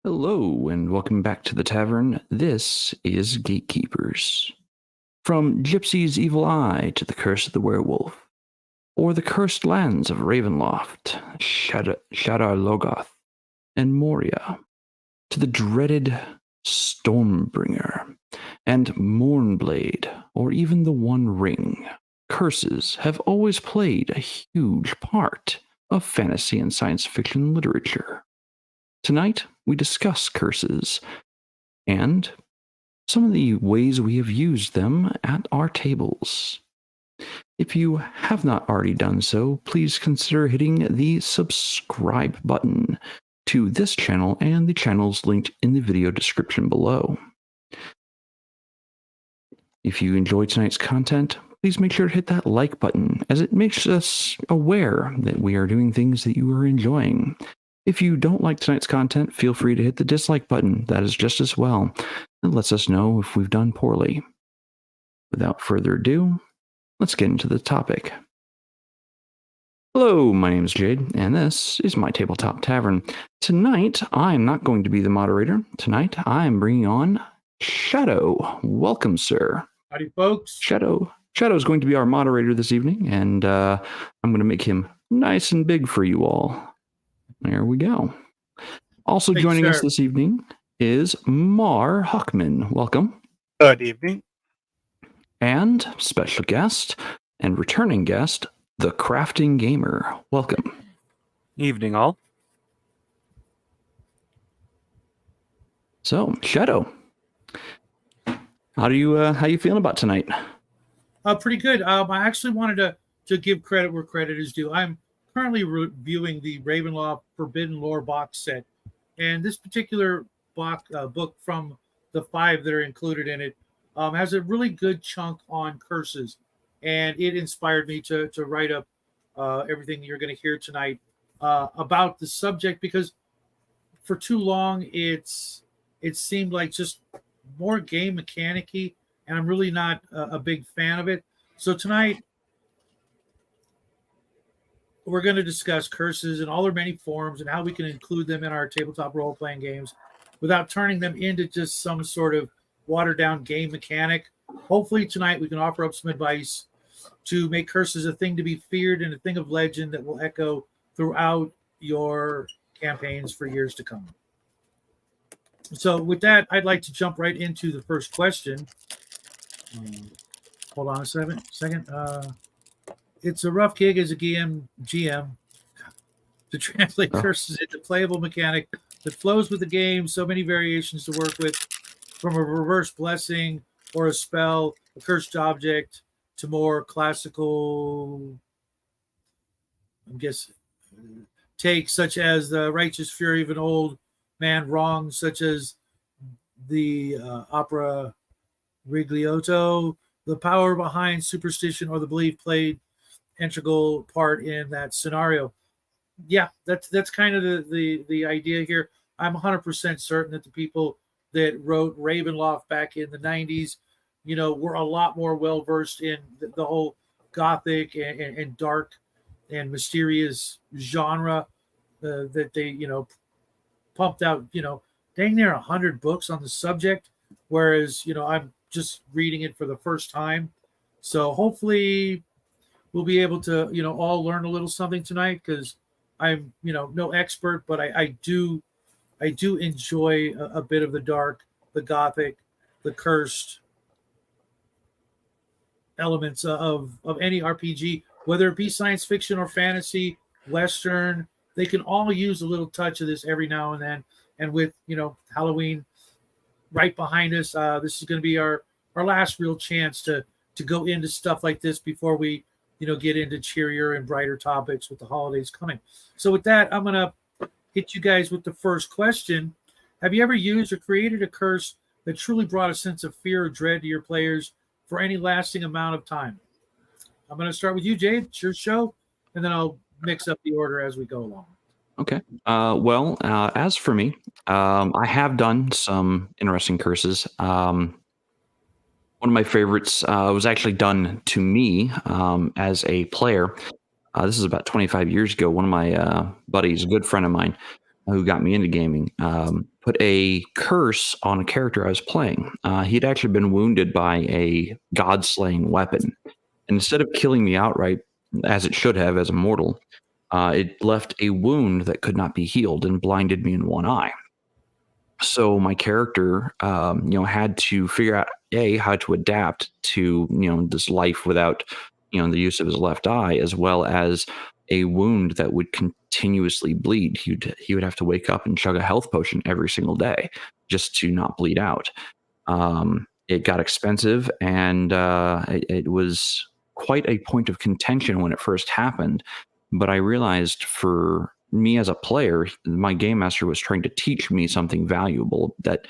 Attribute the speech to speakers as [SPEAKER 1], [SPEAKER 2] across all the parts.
[SPEAKER 1] Hello, and welcome back to the tavern. This is Gatekeepers. From Gypsy's Evil Eye to the Curse of the Werewolf, or the Cursed Lands of Ravenloft, Shadar Logoth, and Moria, to the dreaded Stormbringer, and Mournblade, or even the One Ring, curses have always played a huge part of fantasy and science fiction literature. Tonight, we discuss curses and some of the ways we have used them at our tables. If you have not already done so, please consider hitting the subscribe button to this channel and the channels linked in the video description below. If you enjoyed tonight's content, please make sure to hit that like button, as it makes us aware that we are doing things that you are enjoying. If you don't like tonight's content, feel free to hit the dislike button. That is just as well. It lets us know if we've done poorly. Without further ado, let's get into the topic. Hello, my name is Jade, and this is my Tabletop Tavern. Tonight, I'm not going to be the moderator. Tonight, I'm bringing on Shadow. Welcome, sir.
[SPEAKER 2] Howdy, folks.
[SPEAKER 1] Shadow is going to be our moderator this evening, and I'm going to make him nice and big for you all. There we go. Also joining us this evening is MarHawkman. Welcome.
[SPEAKER 2] Good evening.
[SPEAKER 1] And special guest and returning guest, the Crafting Gamer. Welcome.
[SPEAKER 3] Evening, all.
[SPEAKER 1] So, Shadow, how you feeling about tonight?
[SPEAKER 2] Pretty good. I actually wanted to give credit where credit is due. I'm currently reviewing the Ravenloft Forbidden Lore box set, and this particular book from the 5 that are included in it has a really good chunk on curses, and it inspired me to write up everything you're going to hear tonight about the subject, because for too long it seemed like just more game mechanic-y, and I'm really not a big fan of it. So tonight we're going to discuss curses in all their many forms and how we can include them in our tabletop role-playing games without turning them into just some sort of watered-down game mechanic. Hopefully tonight we can offer up some advice to make curses a thing to be feared and a thing of legend that will echo throughout your campaigns for years to come. So with that, I'd like to jump right into the first question. Hold on a second. It's a rough gig as a GM to translate curses into playable mechanic that flows with the game. So many variations to work with, from a reverse blessing or a spell, a cursed object, to more classical, takes, such as the righteous fury of an old man wrong, such as the opera Rigoletto. The power behind superstition or the belief played integral part in that scenario. Yeah, that's kind of the idea here. I'm 100% certain that the people that wrote Ravenloft back in the 90s, were a lot more well versed in the whole gothic and dark and mysterious genre that they pumped out dang near 100 books on the subject, whereas I'm just reading it for the first time. So hopefully we'll be able to, all learn a little something tonight, because I'm, no expert, but I do enjoy a bit of the dark, the gothic, the cursed elements of any RPG, whether it be science fiction or fantasy, Western. They can all use a little touch of this every now and then. And with, Halloween right behind us, this is going to be our last real chance to go into stuff like this before we get into cheerier and brighter topics with the holidays coming. So with that, I'm going to hit you guys with the first question. Have you ever used or created a curse that truly brought a sense of fear or dread to your players for any lasting amount of time? I'm going to start with you, Jade. It's your show, and then I'll mix up the order as we go along.
[SPEAKER 1] Okay. As for me, I have done some interesting curses. One of my favorites was actually done to me as a player. This is about 25 years ago. One of my buddies, a good friend of mine, who got me into gaming, put put a curse on a character I was playing. He'd actually been wounded by a god-slaying weapon. And instead of killing me outright, as it should have as a mortal, it left a wound that could not be healed and blinded me in one eye. So my character, had to figure out how to adapt to this life without the use of his left eye, as well as a wound that would continuously bleed. He would have to wake up and chug a health potion every single day just to not bleed out. It got expensive, and it was quite a point of contention when it first happened. But I realized for me as a player, my game master was trying to teach me something valuable, that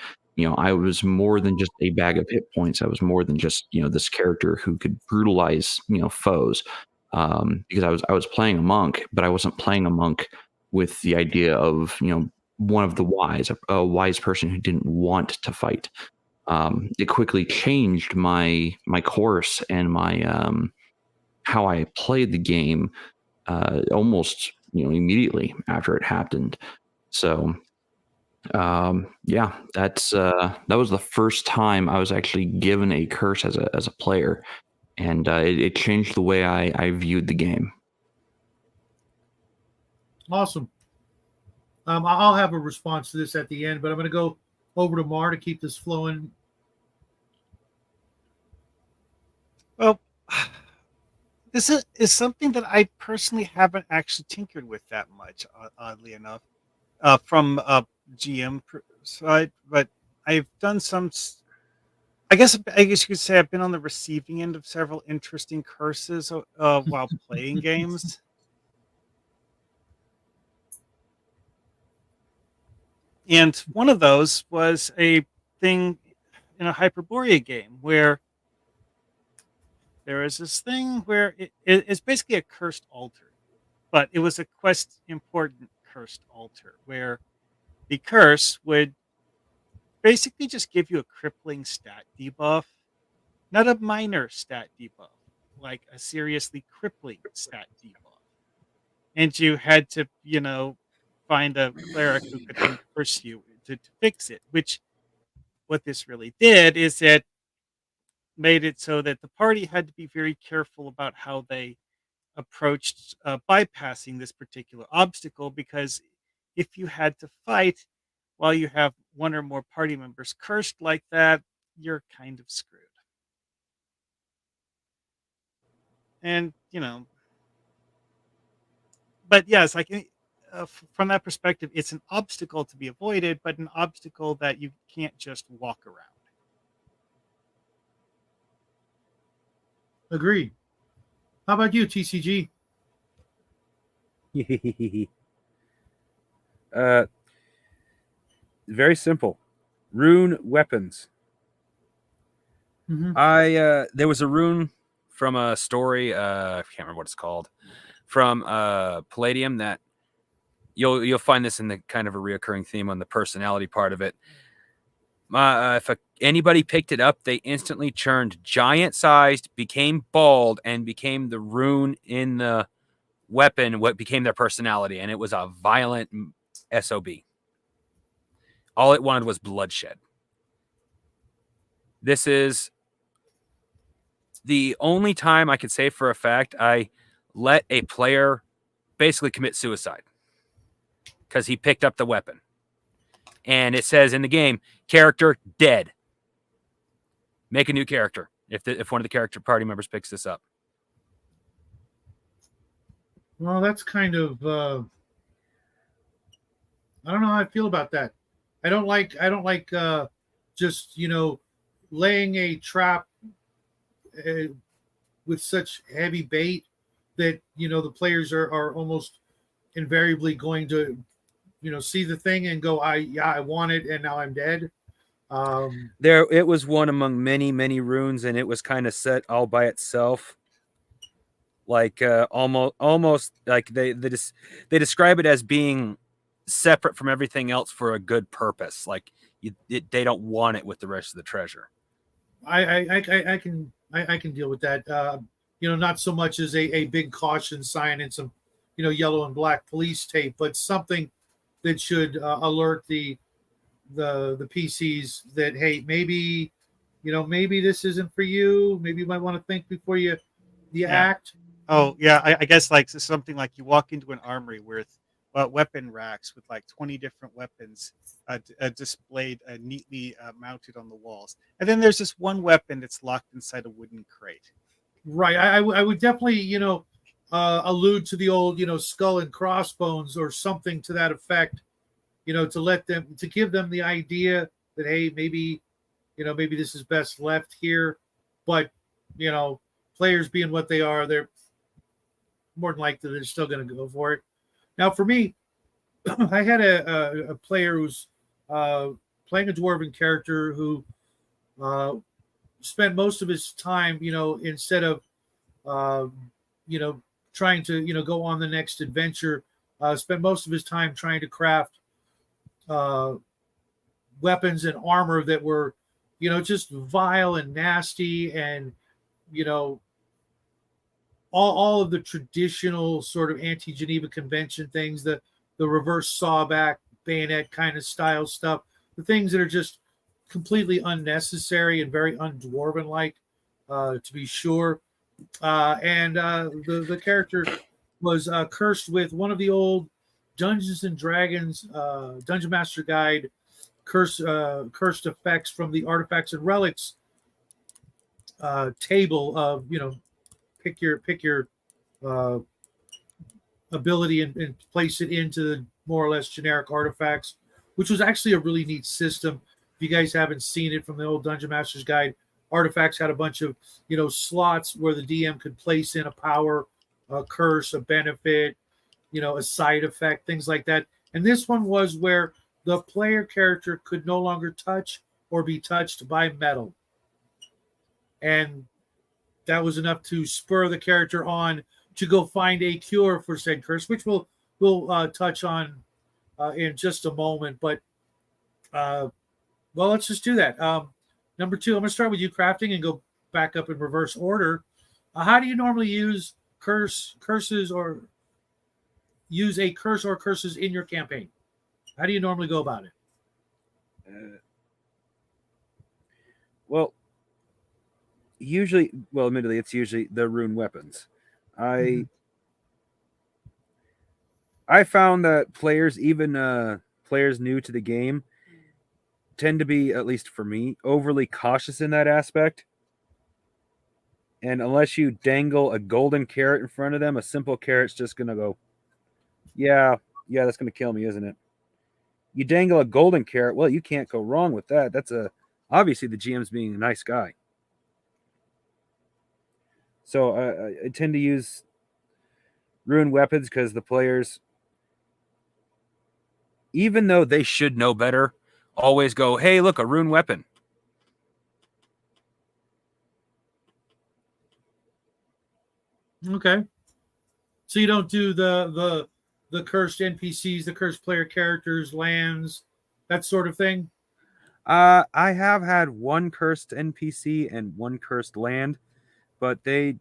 [SPEAKER 1] I was more than just a bag of hit points. I was more than just this character who could brutalize foes. Because I was playing a monk, but I wasn't playing a monk with the idea of one of the wise, a wise person who didn't want to fight. It quickly changed my course and my how I played the game almost immediately after it happened. So that was the first time I was actually given a curse as a player, and it changed the way I viewed the game.
[SPEAKER 2] Awesome. I'll have a response to this at the end, but I'm going to go over to Mar to keep this flowing.
[SPEAKER 3] Well, this is something that I personally haven't actually tinkered with that much, oddly enough, from a GM side. But I've done some. I guess you could say I've been on the receiving end of several interesting curses while playing games. And one of those was a thing in a Hyperborea game where there is this thing where it's basically a cursed altar, but it was a quest important cursed altar where the curse would basically just give you a crippling stat debuff, not a minor stat debuff, like a seriously crippling stat debuff. And you had to, find a cleric who could uncurse you to fix it, which what this really did is it made it so that the party had to be very careful about how they approached bypassing this particular obstacle, because if you had to fight while you have one or more party members cursed like that, you're kind of screwed. And, but yeah, it's like from that perspective, it's an obstacle to be avoided, but an obstacle that you can't just walk around.
[SPEAKER 2] Agreed. How about you, TCG?
[SPEAKER 4] Very simple. Rune weapons.
[SPEAKER 2] Mm-hmm.
[SPEAKER 4] There was a rune from a story, I can't remember what it's called, from Palladium, that you'll find this in the kind of a reoccurring theme on the personality part of it. If anybody picked it up, they instantly turned giant-sized, became bald, and became the rune in the weapon, what became their personality, and it was a violent SOB. All it wanted was bloodshed. This is the only time I could say for a fact I let a player basically commit suicide because he picked up the weapon. And it says in the game, character dead. Make a new character if one of the character party members picks this up.
[SPEAKER 2] Well, that's kind of I don't know how I feel about that. I don't like just laying a trap with such heavy bait that the players are almost invariably going to see the thing and go, I want it, and now I'm dead.
[SPEAKER 4] It was one among many runes, and it was kind of set all by itself. Like almost like they describe it as being separate from everything else for a good purpose. Like they don't want it with the rest of the treasure.
[SPEAKER 2] I can deal with that. Not so much as a big caution sign and some yellow and black police tape, but something that should alert the the PCs that, hey, maybe maybe this isn't for you. Maybe you might want to think before you
[SPEAKER 3] Yeah.
[SPEAKER 2] act.
[SPEAKER 3] Oh yeah, I guess like something like you walk into an armory with weapon racks with like 20 different weapons displayed neatly mounted on the walls, and then there's this one weapon that's locked inside a wooden crate.
[SPEAKER 2] Right. I would definitely, allude to the old, skull and crossbones or something to that effect, to give them the idea that, hey, maybe, maybe this is best left here. But, players being what they are, they're more than likely they're still going to go for it. Now, for me, I had a player who's playing a dwarven character who spent most of his time, instead of trying to, go on the next adventure, spent most of his time trying to craft weapons and armor that were, just vile and nasty, and, all of the traditional sort of anti-Geneva Convention things, the reverse sawback bayonet kind of style stuff, the things that are just completely unnecessary and very undwarven like, to be sure. And the character was cursed with one of the old Dungeons and Dragons Dungeon Master Guide cursed effects from the Artifacts and Relics table of, pick your ability and place it into the more or less generic artifacts, which was actually a really neat system. If you guys haven't seen it from the old Dungeon Master's Guide, Artifacts had a bunch of, slots where the DM could place in a power, a curse, a benefit, a side effect, things like that. And this one was where the player character could no longer touch or be touched by metal. And that was enough to spur the character on to go find a cure for said curse, which we'll touch on in just a moment. But well, let's just do that. Number 2, I'm going to start with you, crafting, and go back up in reverse order. How do you normally use curses or use a curse or curses in your campaign? How do you normally go about it?
[SPEAKER 4] Well, admittedly, it's usually the rune weapons. I found that players, even players new to the game, tend to be, at least for me, overly cautious in that aspect. And unless you dangle a golden carrot in front of them, a simple carrot's just going to go, yeah, that's going to kill me, isn't it? You dangle a golden carrot, well, you can't go wrong with that. That's obviously the GM's being a nice guy. So I tend to use rune weapons because the players, even though they should know better, always go, hey, look, a rune weapon.
[SPEAKER 2] Okay. So you don't do the cursed NPCs, the cursed player characters, lands, that sort of thing?
[SPEAKER 4] I have had one cursed NPC and one cursed land, but they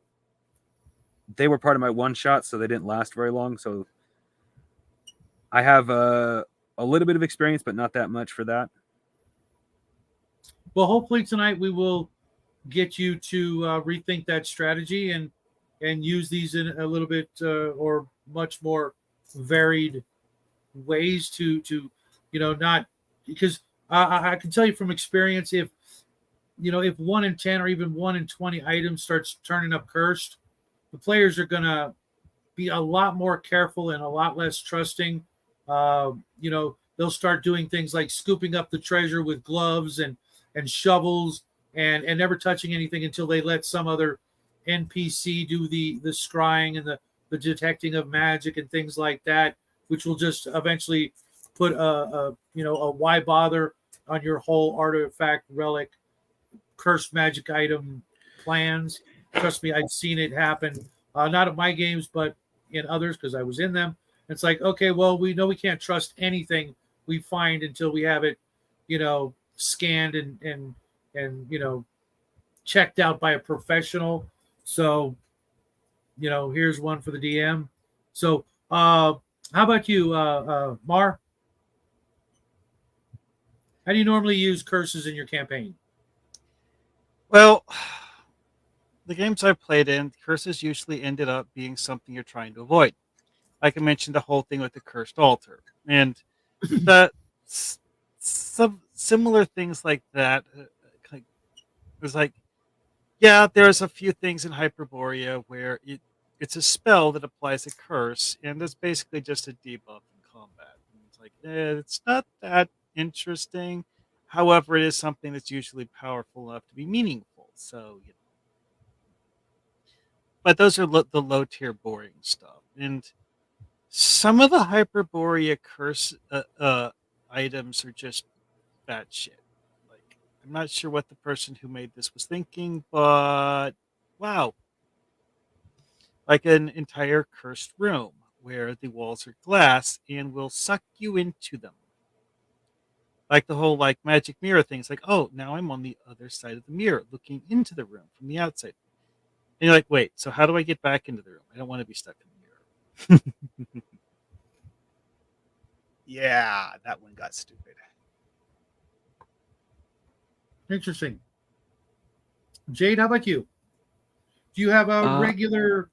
[SPEAKER 4] were part of my one shot, so they didn't last very long. So I have a little bit of experience, but not that much for that.
[SPEAKER 2] Well, hopefully tonight we will get you to rethink that strategy and use these in a little bit or much more varied ways to not, because I can tell you from experience, if 1 in 10 or even 1 in 20 items starts turning up cursed, the players are gonna be a lot more careful and a lot less trusting. They'll start doing things like scooping up the treasure with gloves and shovels and never touching anything until they let some other NPC do the scrying and the detecting of magic and things like that, which will just eventually put a why bother on your whole artifact, relic, cursed magic item plans. Trust me, I've seen it happen. Not at my games, but in others because I was in them. It's like, okay, well, we know we can't trust anything we find until we have it, scanned and checked out by a professional. So, here's one for the DM. So, how about you, Mar? How do you normally use curses in your campaign?
[SPEAKER 3] Well, the games I've played in, curses usually ended up being something you're trying to avoid. Like I mentioned, the whole thing with the cursed altar, and that some similar things like that. Like, it was like, yeah, there's a few things in Hyperborea where it's a spell that applies a curse, and it's basically just a debuff in combat. And it's like, it's not that interesting. However, it is something that's usually powerful enough to be meaningful. So, but those are the low tier boring stuff, and some of the Hyperborea curse items are just bad shit. Like, I'm not sure what the person who made this was thinking, but wow. Like an entire cursed room where the walls are glass and will suck you into them. Like the whole like magic mirror thing. It's like, oh, now I'm on the other side of the mirror looking into the room from the outside. And you're like, wait, so how do I get back into the room? I don't want to be stuck in the mirror. Yeah, that one got stupid.
[SPEAKER 2] Interesting. Jade, how about you? Do you have a regular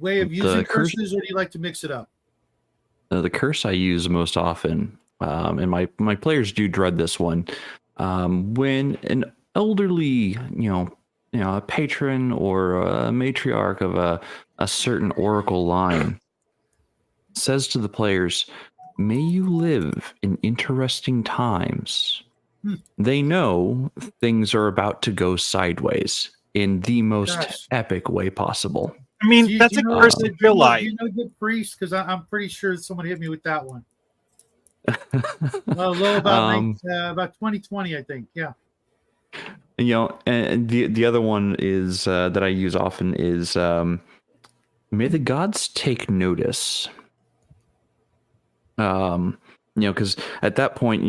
[SPEAKER 2] way of using curses, or do you like to mix it up?
[SPEAKER 1] The curse I use most often, and my players do dread this one, when an elderly, a patron or a matriarch of a certain oracle line says to the players, "May you live in interesting times." They know things are about to go sideways in the most epic way possible.
[SPEAKER 3] I mean, that's a curse in real life.
[SPEAKER 2] Do you know good priest? Because I'm pretty sure someone hit me with that one. Low about 2020, I think. Yeah.
[SPEAKER 1] And the other one is that I use often is may the gods take notice. Because at that point,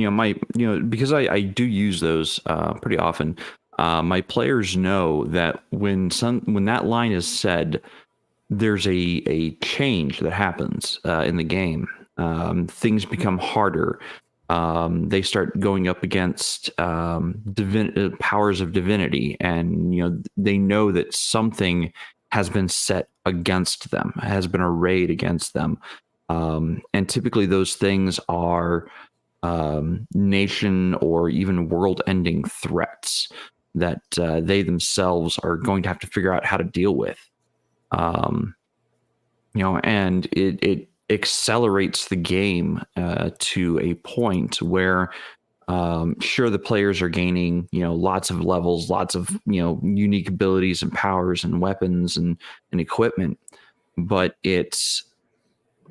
[SPEAKER 1] because I do use those pretty often. My players know that when that line is said, there's a change that happens in the game. Things become harder. They start going up against powers of divinity, and they know that something has been set against them, has been arrayed against them. And typically those things are nation or even world-ending threats that they themselves are going to have to figure out how to deal with. And it accelerates the game to a point where sure, the players are gaining lots of levels, lots of unique abilities and powers and weapons and equipment, but it's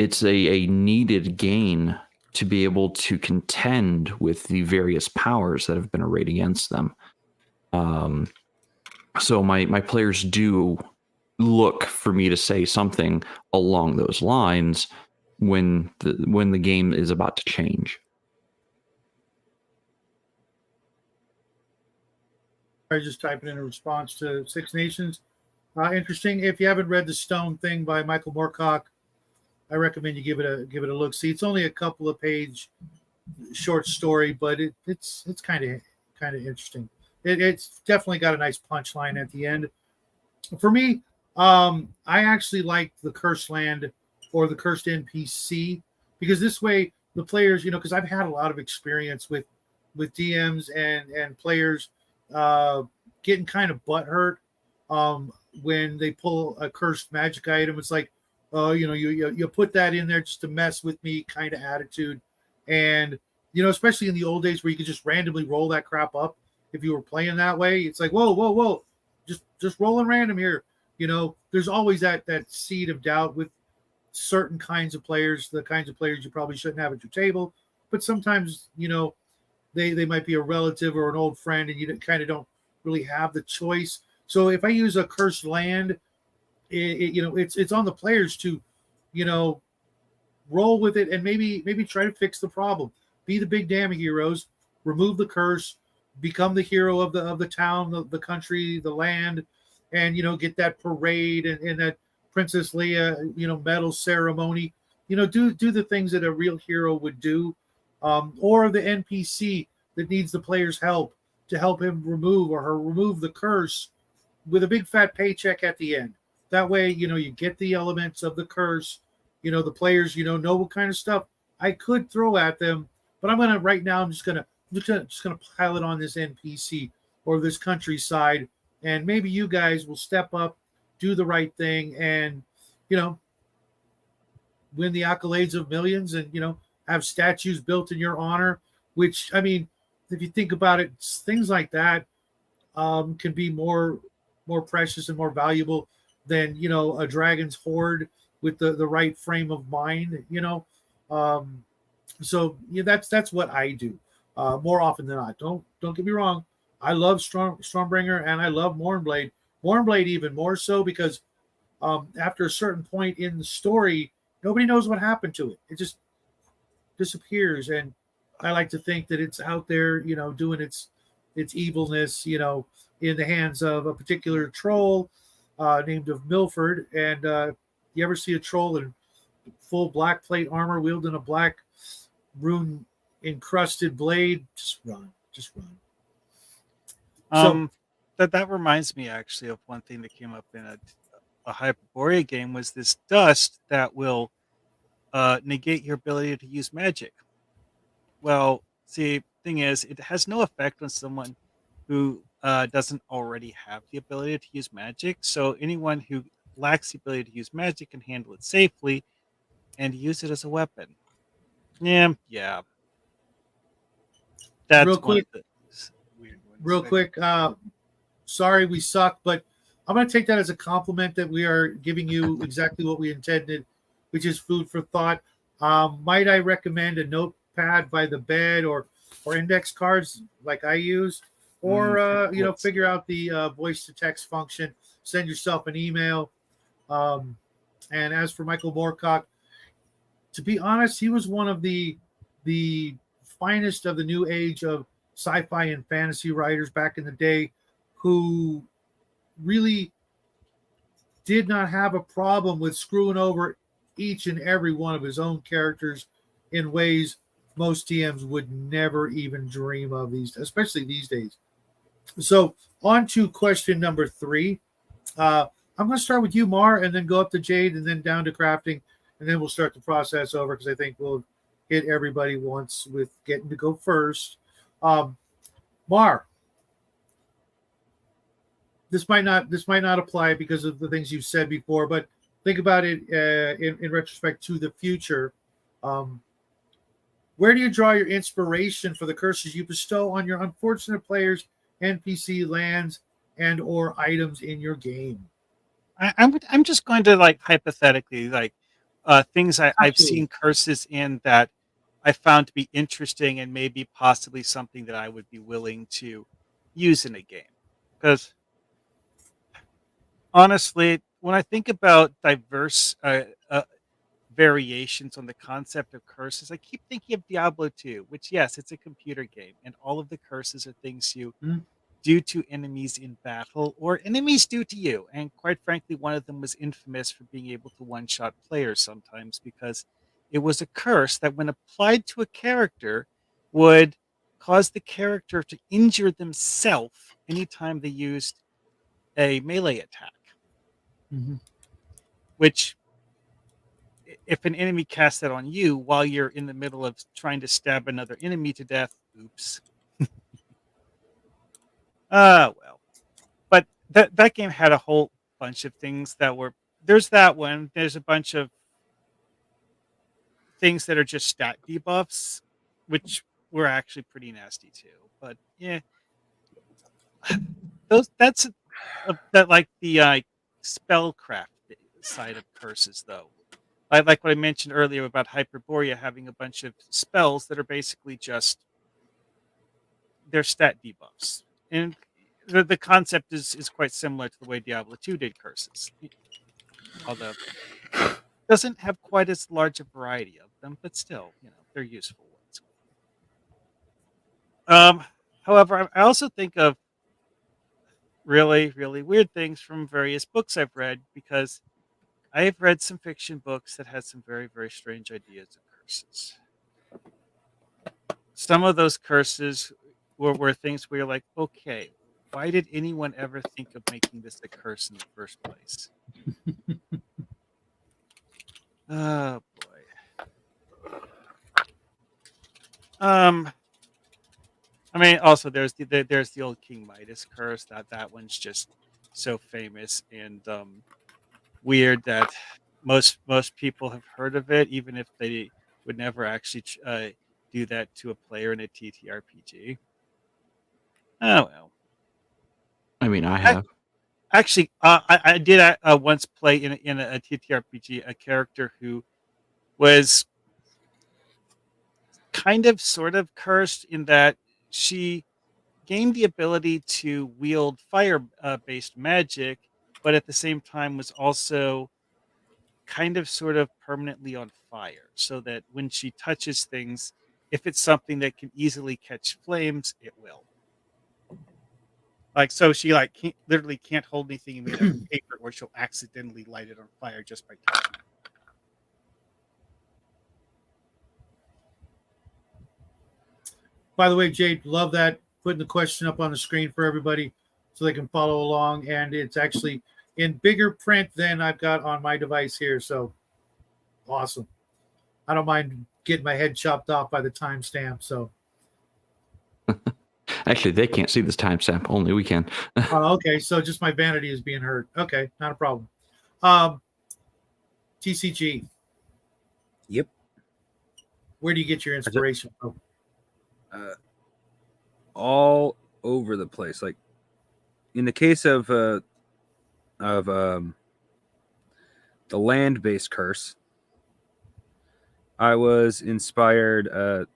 [SPEAKER 1] a needed gain to be able to contend with the various powers that have been arrayed against them. So my players do look for me to say something along those lines when the game is about to change.
[SPEAKER 2] I just typing in a response to Six Nations. Interesting. If you haven't read The Stone Thing by Michael Moorcock, I recommend you give it a look. See, it's only a couple of page short story, but it's kind of interesting. It's definitely got a nice punchline at the end. For me, I actually like the Cursed Land or the Cursed NPC, because this way the players, because I've had a lot of experience with DMs and players getting kind of butthurt when they pull a cursed magic item. It's like, you put that in there just to mess with me kind of attitude. And, especially in the old days where you could just randomly roll that crap up. If you were playing that way, it's like, whoa, just rolling random here. There's always that seed of doubt with certain kinds of players, the kinds of players you probably shouldn't have at your table. But sometimes, they might be a relative or an old friend, and you kind of don't really have the choice. So if I use a cursed land, it's on the players to, roll with it and maybe try to fix the problem. Be the big damn heroes, remove the curse, become the hero of the town, the country, the land, and get that parade and that Princess Leia medal ceremony. Do the things that a real hero would do, or the NPC that needs the player's help to help him remove or her remove the curse with a big fat paycheck at the end. That way, you get the elements of the curse. The players, know what kind of stuff I could throw at them. But I'm gonna right now. I'm just gonna pile it on this NPC or this countryside, and maybe you guys will step up, do the right thing, and you know win the accolades of millions, and have statues built in your honor. Which, I mean, if you think about it, things like that can be more precious and more valuable than a dragon's hoard with the right frame of mind. Um, so yeah, that's what I do more often than not. Don't get me wrong. I love Stormbringer and I love Mournblade. Mournblade even more so because after a certain point in the story, nobody knows what happened to it. It just disappears, and I like to think that it's out there, doing its evilness, in the hands of a particular troll named of Milford. And you ever see a troll in full black plate armor wielding a black rune encrusted blade? Just run. So
[SPEAKER 3] That reminds me actually of one thing that came up in a Hyperborea game was this dust that will negate your ability to use magic. Well, see, thing is, it has no effect on someone who doesn't already have the ability to use magic. So anyone who lacks the ability to use magic can handle it safely and use it as a weapon. Yeah, that's
[SPEAKER 2] real
[SPEAKER 3] one of
[SPEAKER 2] quick,
[SPEAKER 3] the weird ones.
[SPEAKER 2] real quick. Sorry we suck, but I'm going to take that as a compliment that we are giving you exactly what we intended, which is food for thought. Might I recommend a notepad by the bed or index cards like I use, or figure out the voice to text function, send yourself an email. And as for Michael Moorcock, to be honest, he was one of the finest of the new age of sci-fi and fantasy writers back in the day, who really did not have a problem with screwing over each and every one of his own characters in ways most TMs would never even dream of, especially these days. So on to question number 3. I'm going to start with you, Mar, and then go up to Jade, and then down to crafting, and then we'll start the process over because I think we'll hit everybody once with getting to go first. Mar, this might not apply because of the things you've said before, but think about it in retrospect to the future. Where do you draw your inspiration for the curses you bestow on your unfortunate players, NPC, lands, and or items in your game?
[SPEAKER 3] I'm just going to hypothetically things I've
[SPEAKER 2] Absolutely.
[SPEAKER 3] seen curses in that I found to be interesting and maybe possibly something that I would be willing to use in a game. Because honestly, when I think about diverse variations on the concept of curses, I keep thinking of Diablo 2, which, yes, it's a computer game, and all of the curses are things you do to enemies in battle or enemies do to you. And quite frankly, one of them was infamous for being able to one-shot players sometimes because it was a curse that, when applied to a character, would cause the character to injure themselves anytime they used a melee attack. Which, if an enemy casts that on you while you're in the middle of trying to stab another enemy to death, oops. Well. But that game had a whole bunch of things that were. There's that one. There's a bunch of things that are just stat debuffs, which were actually pretty nasty too. But yeah, that's the spellcraft side of curses, though. I like what I mentioned earlier about Hyperborea having a bunch of spells that are basically just their stat debuffs, and the concept is quite similar to the way Diablo 2 did curses, although it doesn't have quite as large a variety of them, but still, they're useful ones. However, I also think of really, really weird things from various books I've read, because I have read some fiction books that had some very, very strange ideas of curses. some of those curses were things where you're like, okay, why did anyone ever think of making this a curse in the first place? Oh boy. I mean, also there's the old King Midas curse. That one's just so famous and weird that most people have heard of it, even if they would never actually do that to a player in a TTRPG. Oh well.
[SPEAKER 1] I mean, I have.
[SPEAKER 3] Actually, I did once play in a TTRPG a character who was kind of sort of cursed in that she gained the ability to wield fire based magic, but at the same time was also kind of sort of permanently on fire, so that when she touches things, if it's something that can easily catch flames, it will. Like, so she like literally can't hold anything made of paper, or she'll accidentally light it on fire just by touching it.
[SPEAKER 2] By the way, Jade, love that, putting the question up on the screen for everybody so they can follow along. And it's actually in bigger print than I've got on my device here. So awesome. I don't mind getting my head chopped off by the timestamp. So
[SPEAKER 1] Actually, they can't see this timestamp. Only we can.
[SPEAKER 2] okay. So just my vanity is being hurt. Okay, not a problem. TCG.
[SPEAKER 4] Yep.
[SPEAKER 2] Where do you get your inspiration from?
[SPEAKER 4] All over the place. Like in the case of the land-based curse, I was inspired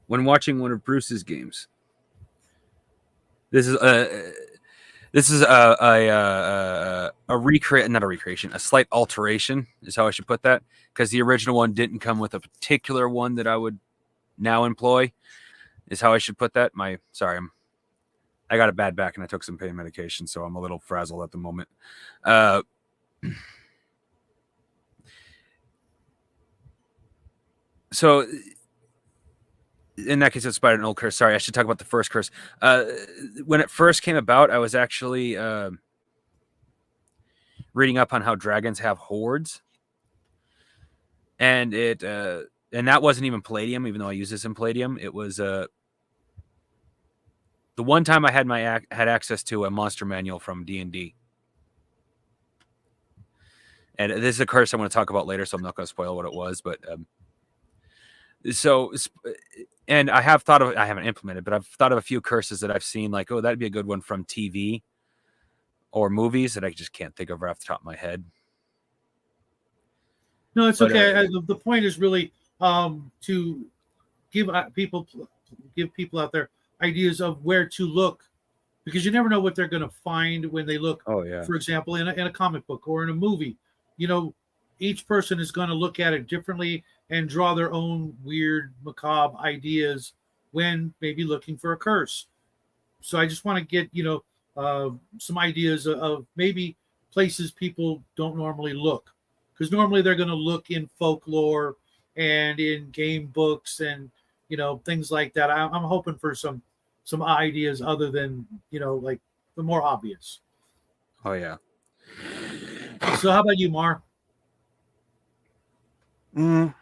[SPEAKER 4] when watching one of Bruce's games. This is a not a recreation, a slight alteration is how I should put that, because the original one didn't come with a particular one that I would now employ. Is how I should put that. I got a bad back and I took some pain medication, so I'm a little frazzled at the moment. So in that case, it's inspired an old curse. Sorry, I should talk about the first curse. When it first came about, I was actually reading up on how dragons have hordes, and that wasn't even Palladium, even though I use this in Palladium. It was the one time I had access to a monster manual from D&D. And this is a curse I want to talk about later, so I'm not going to spoil what it was. But and I haven't implemented, but I've thought of a few curses that I've seen, like, oh, that'd be a good one from TV or movies that I just can't think of right off the top of my head.
[SPEAKER 2] No, it's okay. The point is really to give people out there ideas of where to look, because you never know what they're going to find when they look.
[SPEAKER 4] Oh yeah.
[SPEAKER 2] For example, in a comic book or in a movie, each person is going to look at it differently and draw their own weird, macabre ideas when maybe looking for a curse. So I just want to get some ideas of maybe places people don't normally look, because normally they're going to look in folklore and in game books and things like that. I'm hoping for some ideas other than like the more obvious.
[SPEAKER 4] Oh yeah.
[SPEAKER 2] So how about you, Mar?
[SPEAKER 3] Wait,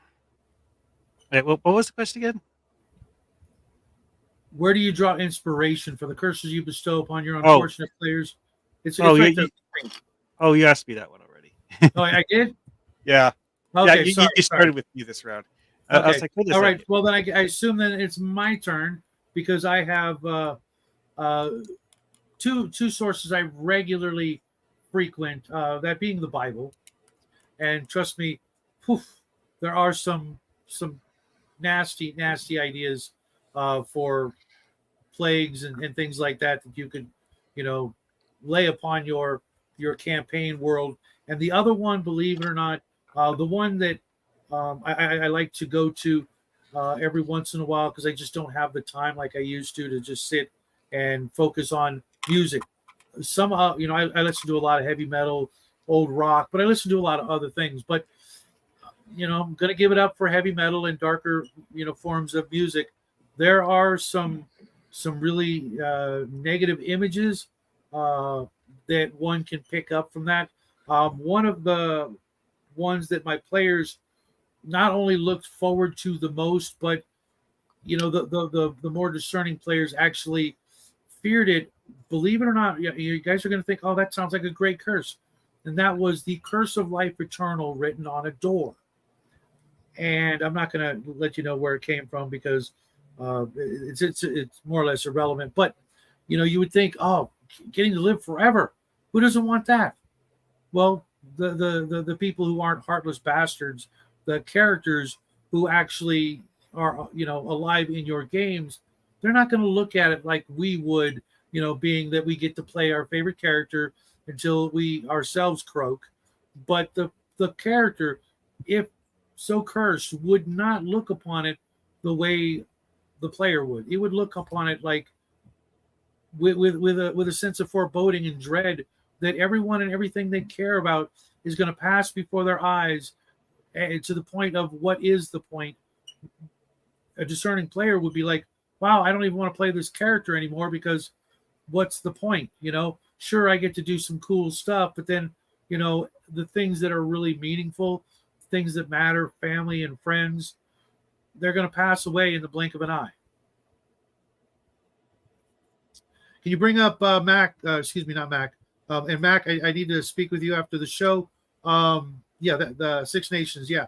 [SPEAKER 3] what was the question again?
[SPEAKER 2] Where do you draw inspiration for the curses you bestow upon your unfortunate players? It's right there.
[SPEAKER 3] Oh, you asked me that one already.
[SPEAKER 2] Oh, I did?
[SPEAKER 3] Yeah.
[SPEAKER 2] Okay,
[SPEAKER 3] yeah, you started with me this round.
[SPEAKER 2] Okay.
[SPEAKER 3] I was like,
[SPEAKER 2] all right. Well, then I assume then it's my turn, because I have two sources I regularly frequent, that being the Bible. And trust me, there are some nasty ideas for plagues and things like that you could lay upon your campaign world. And the other one, believe it or not, the one that I like to go to every once in a while, because I just don't have the time like I used to just sit and focus on music. Somehow, I listen to a lot of heavy metal, old rock, but I listen to a lot of other things. But I'm going to give it up for heavy metal and darker, forms of music. there are some really negative images that one can pick up from that. One of the ones that my players not only looked forward to the most, but the more discerning players actually feared it. Believe it or not, you guys are going to think, "Oh, that sounds like a great curse," and that was the curse of life eternal written on a door. And I'm not going to let you know where it came from because it's more or less irrelevant. But you would think, "Oh, getting to live forever, who doesn't want that?" Well, the people who aren't heartless bastards, the characters who actually are alive in your games, they're not going to look at it like we would, being that we get to play our favorite character until we ourselves croak. But the character, if so cursed, would not look upon it the way the player would. It would look upon it like with a sense of foreboding and dread that everyone and everything they care about is going to pass before their eyes, and to the point of what is the point. A discerning player would be like, wow, I don't even want to play this character anymore because what's the point? Sure, I get to do some cool stuff, but then the things that are really meaningful, things that matter, family and friends, they're going to pass away in the blink of an eye. Can you bring up Mac? Excuse me, not Mac. And Mac, I need to speak with you after the show. The Six Nations, yeah.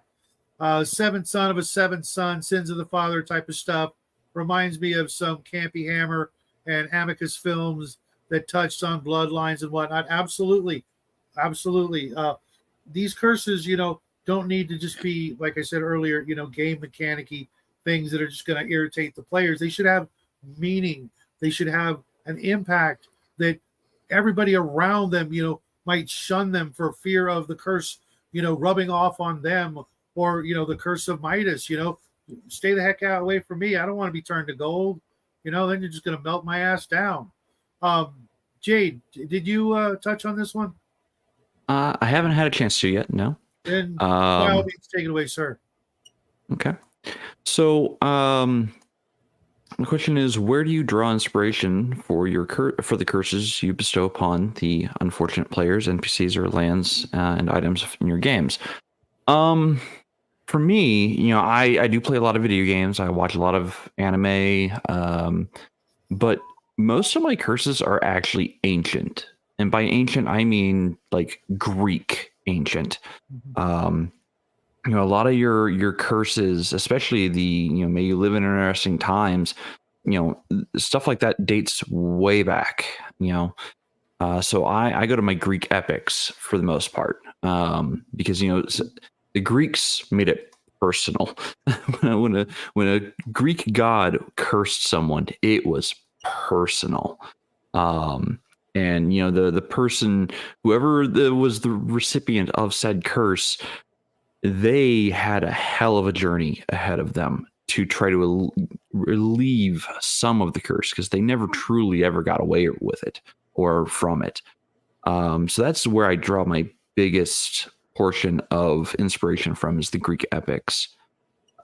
[SPEAKER 2] Seventh son of a seventh son, sins of the father type of stuff. Reminds me of some Campy Hammer and Amicus films that touched on bloodlines and whatnot. Absolutely. These curses, don't need to just be, like I said earlier, game mechanic-y things that are just going to irritate the players. They should have meaning. They should have an impact that everybody around them, might shun them for fear of the curse, rubbing off on them, or, the curse of Midas, stay the heck out away from me. I don't want to be turned to gold. Then you're just going to melt my ass down. Jade, did you touch on this one?
[SPEAKER 1] I haven't had a chance to yet. No.
[SPEAKER 2] Then by all means, take it away, sir.
[SPEAKER 1] Okay. So, the question is, where do you draw inspiration for for the curses you bestow upon the unfortunate players, NPCs, or lands and items in your games? For me, I do play a lot of video games. I watch a lot of anime, but most of my curses are actually ancient, and by ancient I mean like Greek ancient. A lot of your curses, especially the may you live in interesting times, stuff like that dates way back. So I go to my Greek epics for the most part, because the Greeks made it personal. when a Greek god cursed someone, it was personal. And the person, whoever was the recipient of said curse, they had a hell of a journey ahead of them to try to relieve some of the curse, because they never truly ever got away with it or from it. So that's where I draw my biggest portion of inspiration from, is the Greek epics.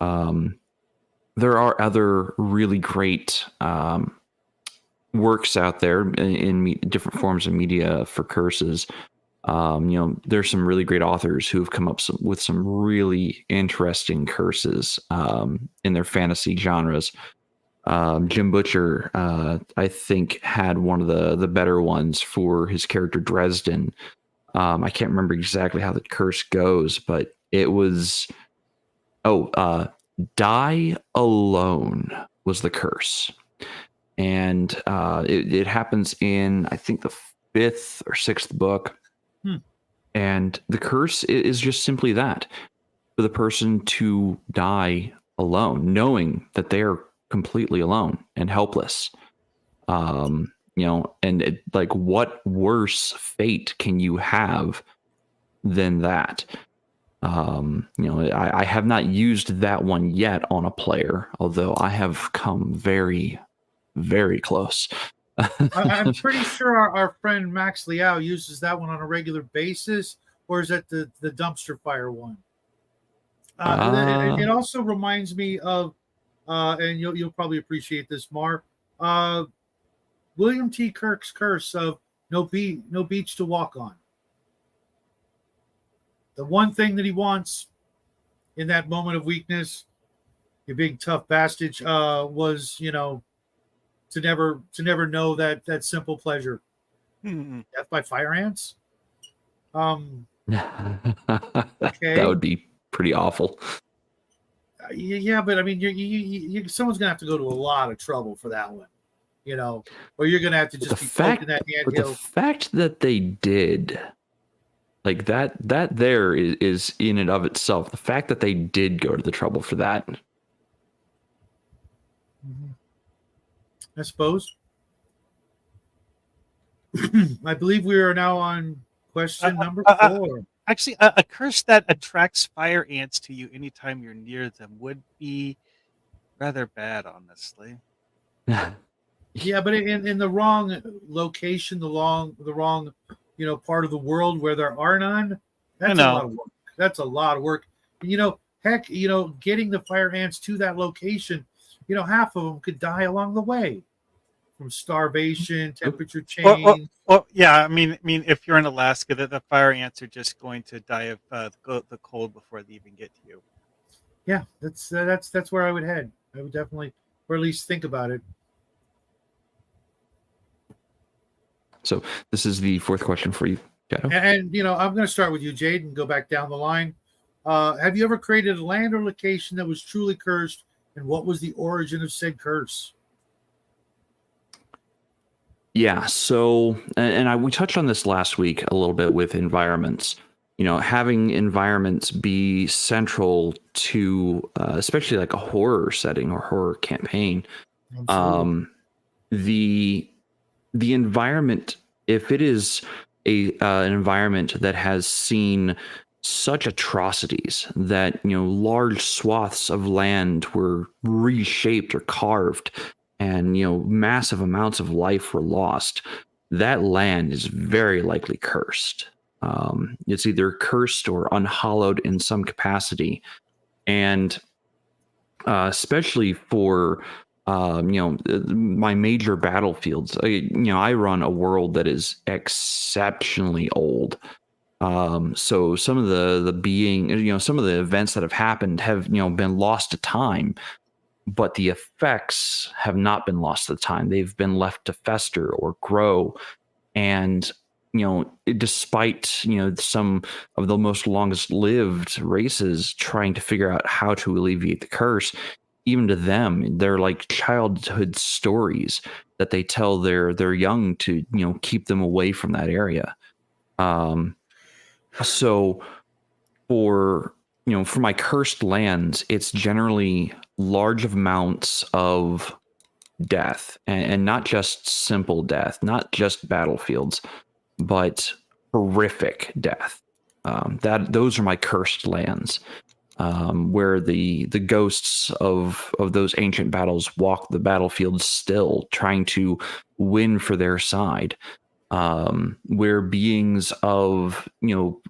[SPEAKER 1] There are other really great works out there in different forms of media for curses. There's some really great authors who have come up with some really interesting curses in their fantasy genres. Jim Butcher, I think, had one of the better ones for his character Dresden. I can't remember exactly how the curse goes, but it was, die alone was the curse. And it happens in, I think, the 5th or 6th book. And the curse is just simply that, for the person to die alone, knowing that they are completely alone and helpless. And like, what worse fate can you have than that? I have not used that one yet on a player, although I have come very, very close.
[SPEAKER 2] I'm pretty sure our friend Max Liao uses that one on a regular basis, or is that the dumpster fire one? It also reminds me of and you'll probably appreciate this, Mar. Uh, William T. Kirk's curse of no beach to walk on. The one thing that he wants in that moment of weakness, you big tough bastard, was to never know that simple pleasure. Death by fire ants. Okay.
[SPEAKER 1] That would be pretty awful.
[SPEAKER 2] Yeah, but I mean, someone's gonna have to go to a lot of trouble for that one, or you're gonna have to just be poking that
[SPEAKER 1] But the
[SPEAKER 2] anthill.
[SPEAKER 1] fact that they did, like that there is in and of itself. The fact that they did go to the trouble for that.
[SPEAKER 2] I suppose. I believe we are now on question number 4.
[SPEAKER 3] Actually, a curse that attracts fire ants to you anytime you're near them would be rather bad, honestly.
[SPEAKER 2] Yeah, but in the wrong location, the wrong part of the world where there are none, that's a lot of work. That's a lot of work. Heck, getting the fire ants to that location, half of them could die along the way from starvation, temperature change.
[SPEAKER 3] Well, yeah, I mean, if you're in Alaska, the fire ants are just going to die of the cold before they even get to you.
[SPEAKER 2] Yeah, that's where I would head. I would definitely, or at least think about it.
[SPEAKER 1] So this is the 4th question for you, Shadow.
[SPEAKER 2] And I'm going to start with you, Jade, and go back down the line. Have you ever created a land or location that was truly cursed, and what was the origin of said curse?
[SPEAKER 1] Yeah, so we touched on this last week a little bit with environments. Having environments be central to, especially like a horror setting or horror campaign. The environment, if it is an environment that has seen such atrocities that large swaths of land were reshaped or carved, and massive amounts of life were lost, that land is very likely cursed. It's either cursed or unhallowed in some capacity, and especially for my major battlefields. I run a world that is exceptionally old. So some of some of the events that have happened have been lost to time. But the effects have not been lost at the time. They've been left to fester or grow. And, despite, some of the most longest lived races trying to figure out how to alleviate the curse, even to them, they're like childhood stories that they tell their young to, keep them away from that area. So for my cursed lands, it's generally large amounts of death, and not just simple death, not just battlefields, but horrific death. Those are my cursed lands, where the ghosts of those ancient battles walk the battlefield still, trying to win for their side. Where beings of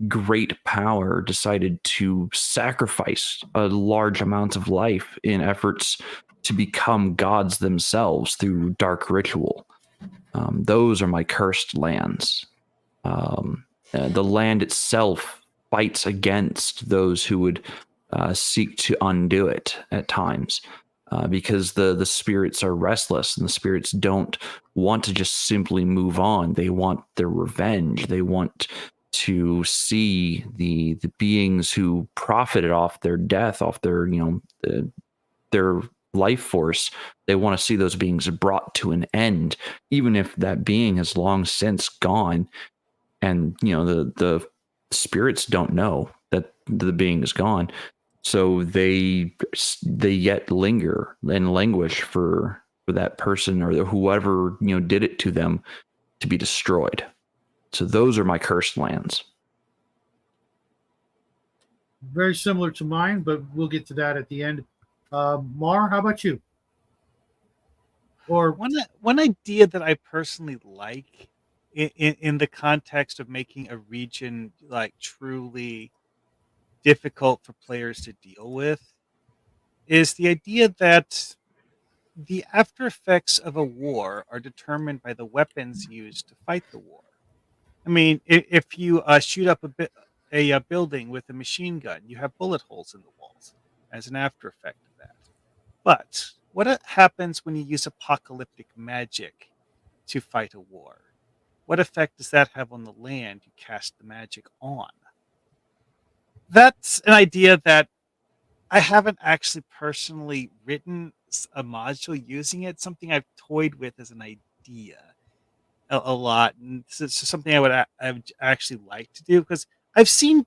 [SPEAKER 1] great power decided to sacrifice a large amount of life in efforts to become gods themselves through dark ritual. Those are my cursed lands. The land itself fights against those who would seek to undo it at times. Because the spirits are restless, and the spirits don't want to just simply move on. They want their revenge. They want to see the beings who profited off their death, off their their life force. They want to see those beings brought to an end, even if that being has long since gone. And the spirits don't know that the being is gone. So they yet linger and languish for that person or whoever did it to them to be destroyed. So those are my cursed lands.
[SPEAKER 2] Very similar to mine, but we'll get to that at the end. Mar, how about you? Or
[SPEAKER 3] one idea that I personally like in the context of making a region like truly difficult for players to deal with is the idea that the after effects of a war are determined by the weapons used to fight the war. I mean, if you shoot up a building with a machine gun, you have bullet holes in the walls as an after effect of that. But what happens when you use apocalyptic magic to fight a war? What effect does that have on the land you cast the magic on? That's an idea that I haven't actually personally written a module using it. Something I've toyed with as an idea a lot, and it's something I would actually like to do because I've seen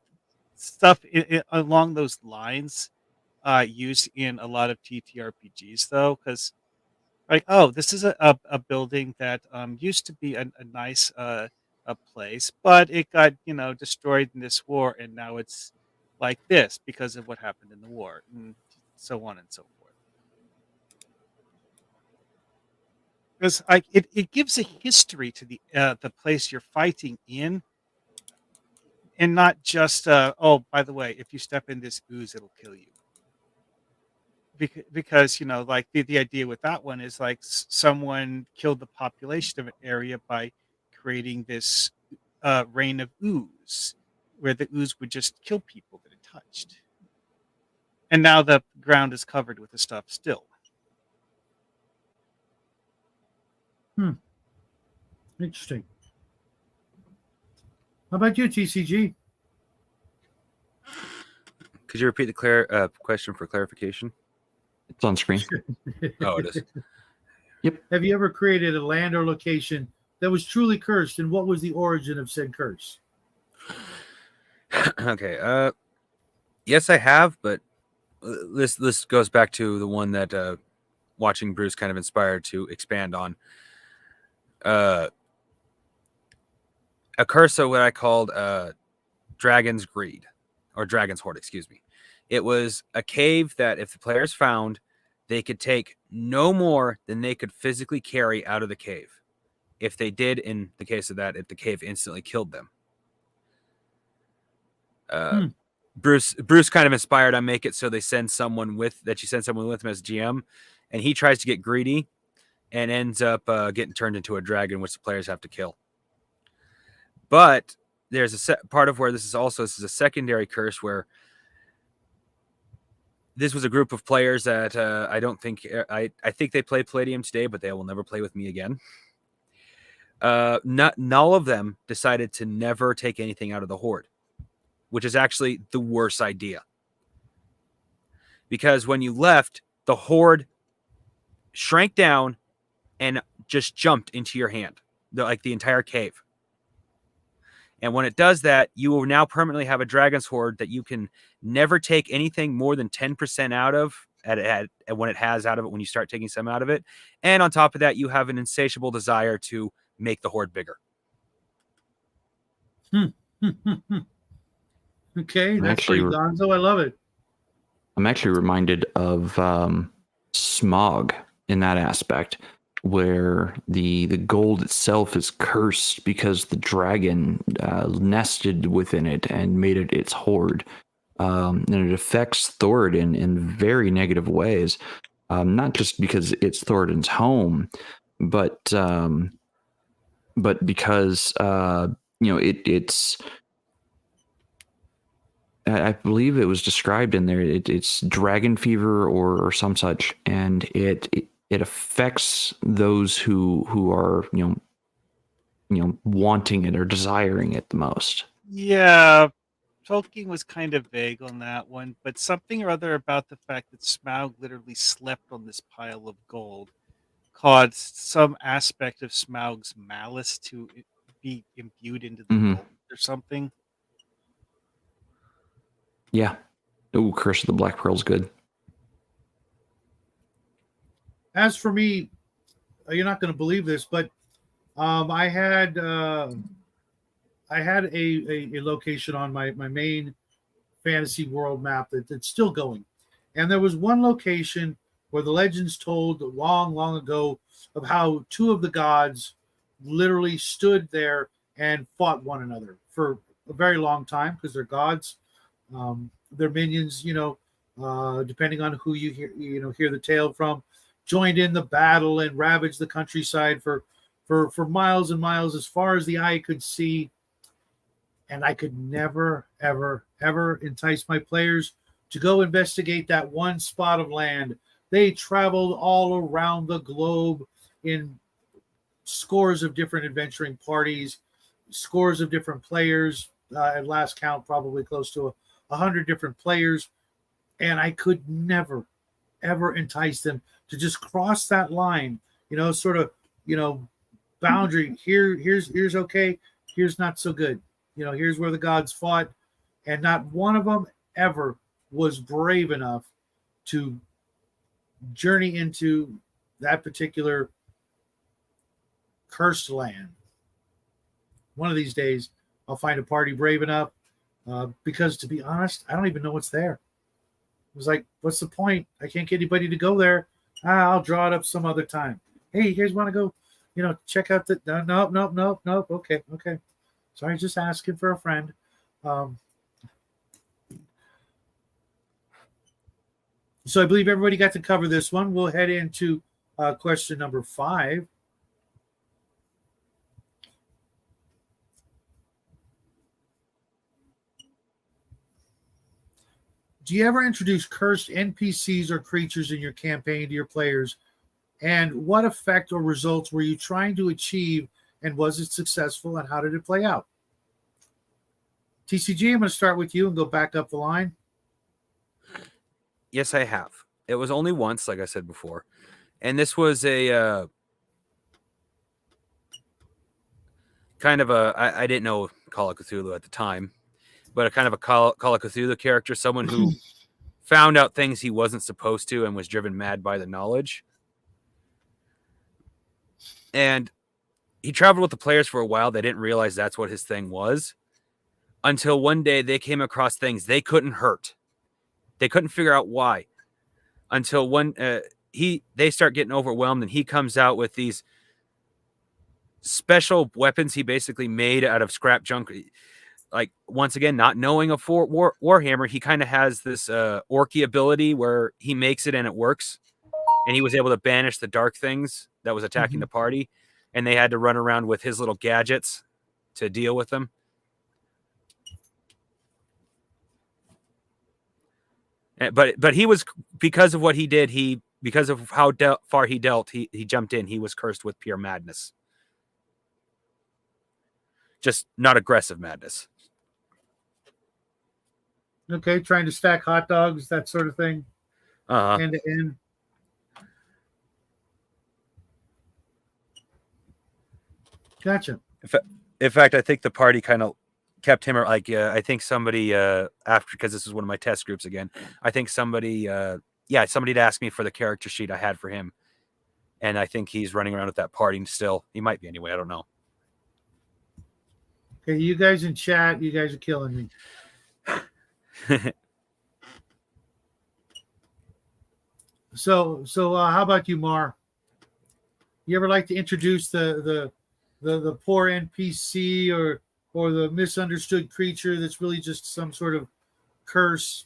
[SPEAKER 3] stuff along those lines used in a lot of TTRPGs, though, because like, oh, this is a building that used to be a nice a place, but it got destroyed in this war, and now it's like this because of what happened in the war, and so on and so forth. Because like it gives a history to the place you're fighting in, and not just oh, by the way, if you step in this ooze, it'll kill you. Because like the idea with that one is like someone killed the population of an area by creating this rain of ooze, where the ooze would just kill people that it touched, and now the ground is covered with the stuff still.
[SPEAKER 2] Interesting. How about you, TCG?
[SPEAKER 4] Could you repeat the question for clarification?
[SPEAKER 1] It's on screen.
[SPEAKER 4] Oh, it is.
[SPEAKER 2] Have you ever created a land or location that was truly cursed, and what was the origin of said curse?
[SPEAKER 4] Okay. Yes, I have, but this goes back to the one that watching Bruce kind of inspired to expand on. A curse of what I called Dragon's Greed, or Dragon's Hoard, excuse me. It was a cave that if the players found, they could take no more than they could physically carry out of the cave. If they did, in the case of that, if the cave instantly killed them. Bruce kind of inspired on make it so they send someone with them as GM, and he tries to get greedy and ends up getting turned into a dragon, which the players have to kill. But there's a part of where this is a secondary curse where this was a group of players that I don't think I think they play Palladium today, but they will never play with me again. Not all of them decided to never take anything out of the Horde, which is actually the worst idea. Because when you left, the Horde shrank down and just jumped into your hand, like the entire cave. And when it does that, you will now permanently have a Dragon's Hoard that you can never take anything more than 10% out of when it has out of it, when you start taking some out of it. And on top of that, you have an insatiable desire to make the Hoard bigger.
[SPEAKER 2] Okay, that's pretty gonzo. I love it.
[SPEAKER 1] I'm actually reminded of Smog in that aspect, where the gold itself is cursed because the dragon nested within it and made it its hoard. And it affects Thoradin in very negative ways, not just because it's Thoradin's home, but because it's. I believe it was described in there. It's dragon fever or some such, and it affects those who are wanting it or desiring it the most.
[SPEAKER 3] Yeah, Tolkien was kind of vague on that one, but something or other about the fact that Smaug literally slept on this pile of gold caused some aspect of Smaug's malice to be imbued into the gold or something.
[SPEAKER 1] Yeah. Ooh, Curse of the Black Pearl's good.
[SPEAKER 2] As for me, you're not going to believe this, but I had a location on my main fantasy world map that's still going, and there was one location where the legends told long ago of how two of the gods literally stood there and fought one another for a very long time because they're gods. Their minions, depending on who you hear the tale from, joined in the battle and ravaged the countryside for miles and miles as far as the eye could see. And I could never, ever, ever entice my players to go investigate that one spot of land. They traveled all around the globe in scores of different adventuring parties, scores of different players. At last count, probably close to 100 different players. And I could never, ever entice them to just cross that line, sort of, boundary. Here's okay. Here's not so good. Here's where the gods fought. And not one of them ever was brave enough to journey into that particular cursed land. One of these days, I'll find a party brave enough because, to be honest, I don't even know what's there. It was like, what's the point? I can't get anybody to go there. I'll draw it up some other time. Hey, you guys want to go, check out the... Nope. Okay. Sorry, just asking for a friend. So I believe everybody got to cover this one. We'll head into question number 5. Do you ever introduce cursed NPCs or creatures in your campaign to your players? And what effect or results were you trying to achieve? And was it successful? And how did it play out? TCG, I'm going to start with you and go back up the line.
[SPEAKER 4] Yes, I have. It was only once, like I said before. And this was a kind of a, I didn't know Call of Cthulhu at the time, but a kind of a Call of Cthulhu character, someone who found out things he wasn't supposed to and was driven mad by the knowledge. And he traveled with the players for a while. They didn't realize that's what his thing was until one day they came across things they couldn't hurt. They couldn't figure out why until they start getting overwhelmed, and he comes out with these special weapons he basically made out of scrap junk. Like, once again, not knowing a Warhammer, he kind of has this orky ability where he makes it and it works. And he was able to banish the dark things that was attacking the party, and they had to run around with his little gadgets to deal with them. But he was, because of what he did, because of how far he dealt, he jumped in. He was cursed with pure madness. Just not aggressive madness.
[SPEAKER 2] Okay, trying to stack hot dogs, that sort of thing. End to end. Gotcha.
[SPEAKER 4] In fact, I think the party kind of kept him, like, I think somebody after, because this is one of my test groups again, I think somebody somebody'd asked me for the character sheet I had for him, and I think he's running around with that party still. He might be anyway, I don't know.
[SPEAKER 2] Okay, you guys in chat, you guys are killing me. So how about you, Mar? You ever like to introduce the poor NPC or the misunderstood creature that's really just some sort of curse?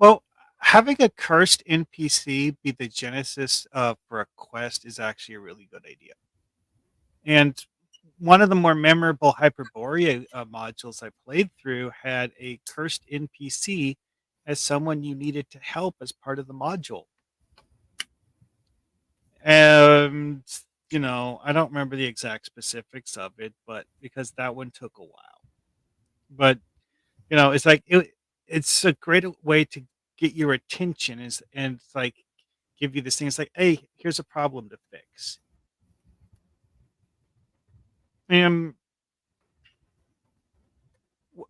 [SPEAKER 3] Well, having a cursed NPC be the genesis for a quest is actually a really good idea. And one of the more memorable Hyperborea modules I played through had a cursed NPC as someone you needed to help as part of the module. And, I don't remember the exact specifics of it, but because that one took a while. But, it's like, it's a great way to get your attention and it's like, give you this thing. It's like, hey, here's a problem to fix. And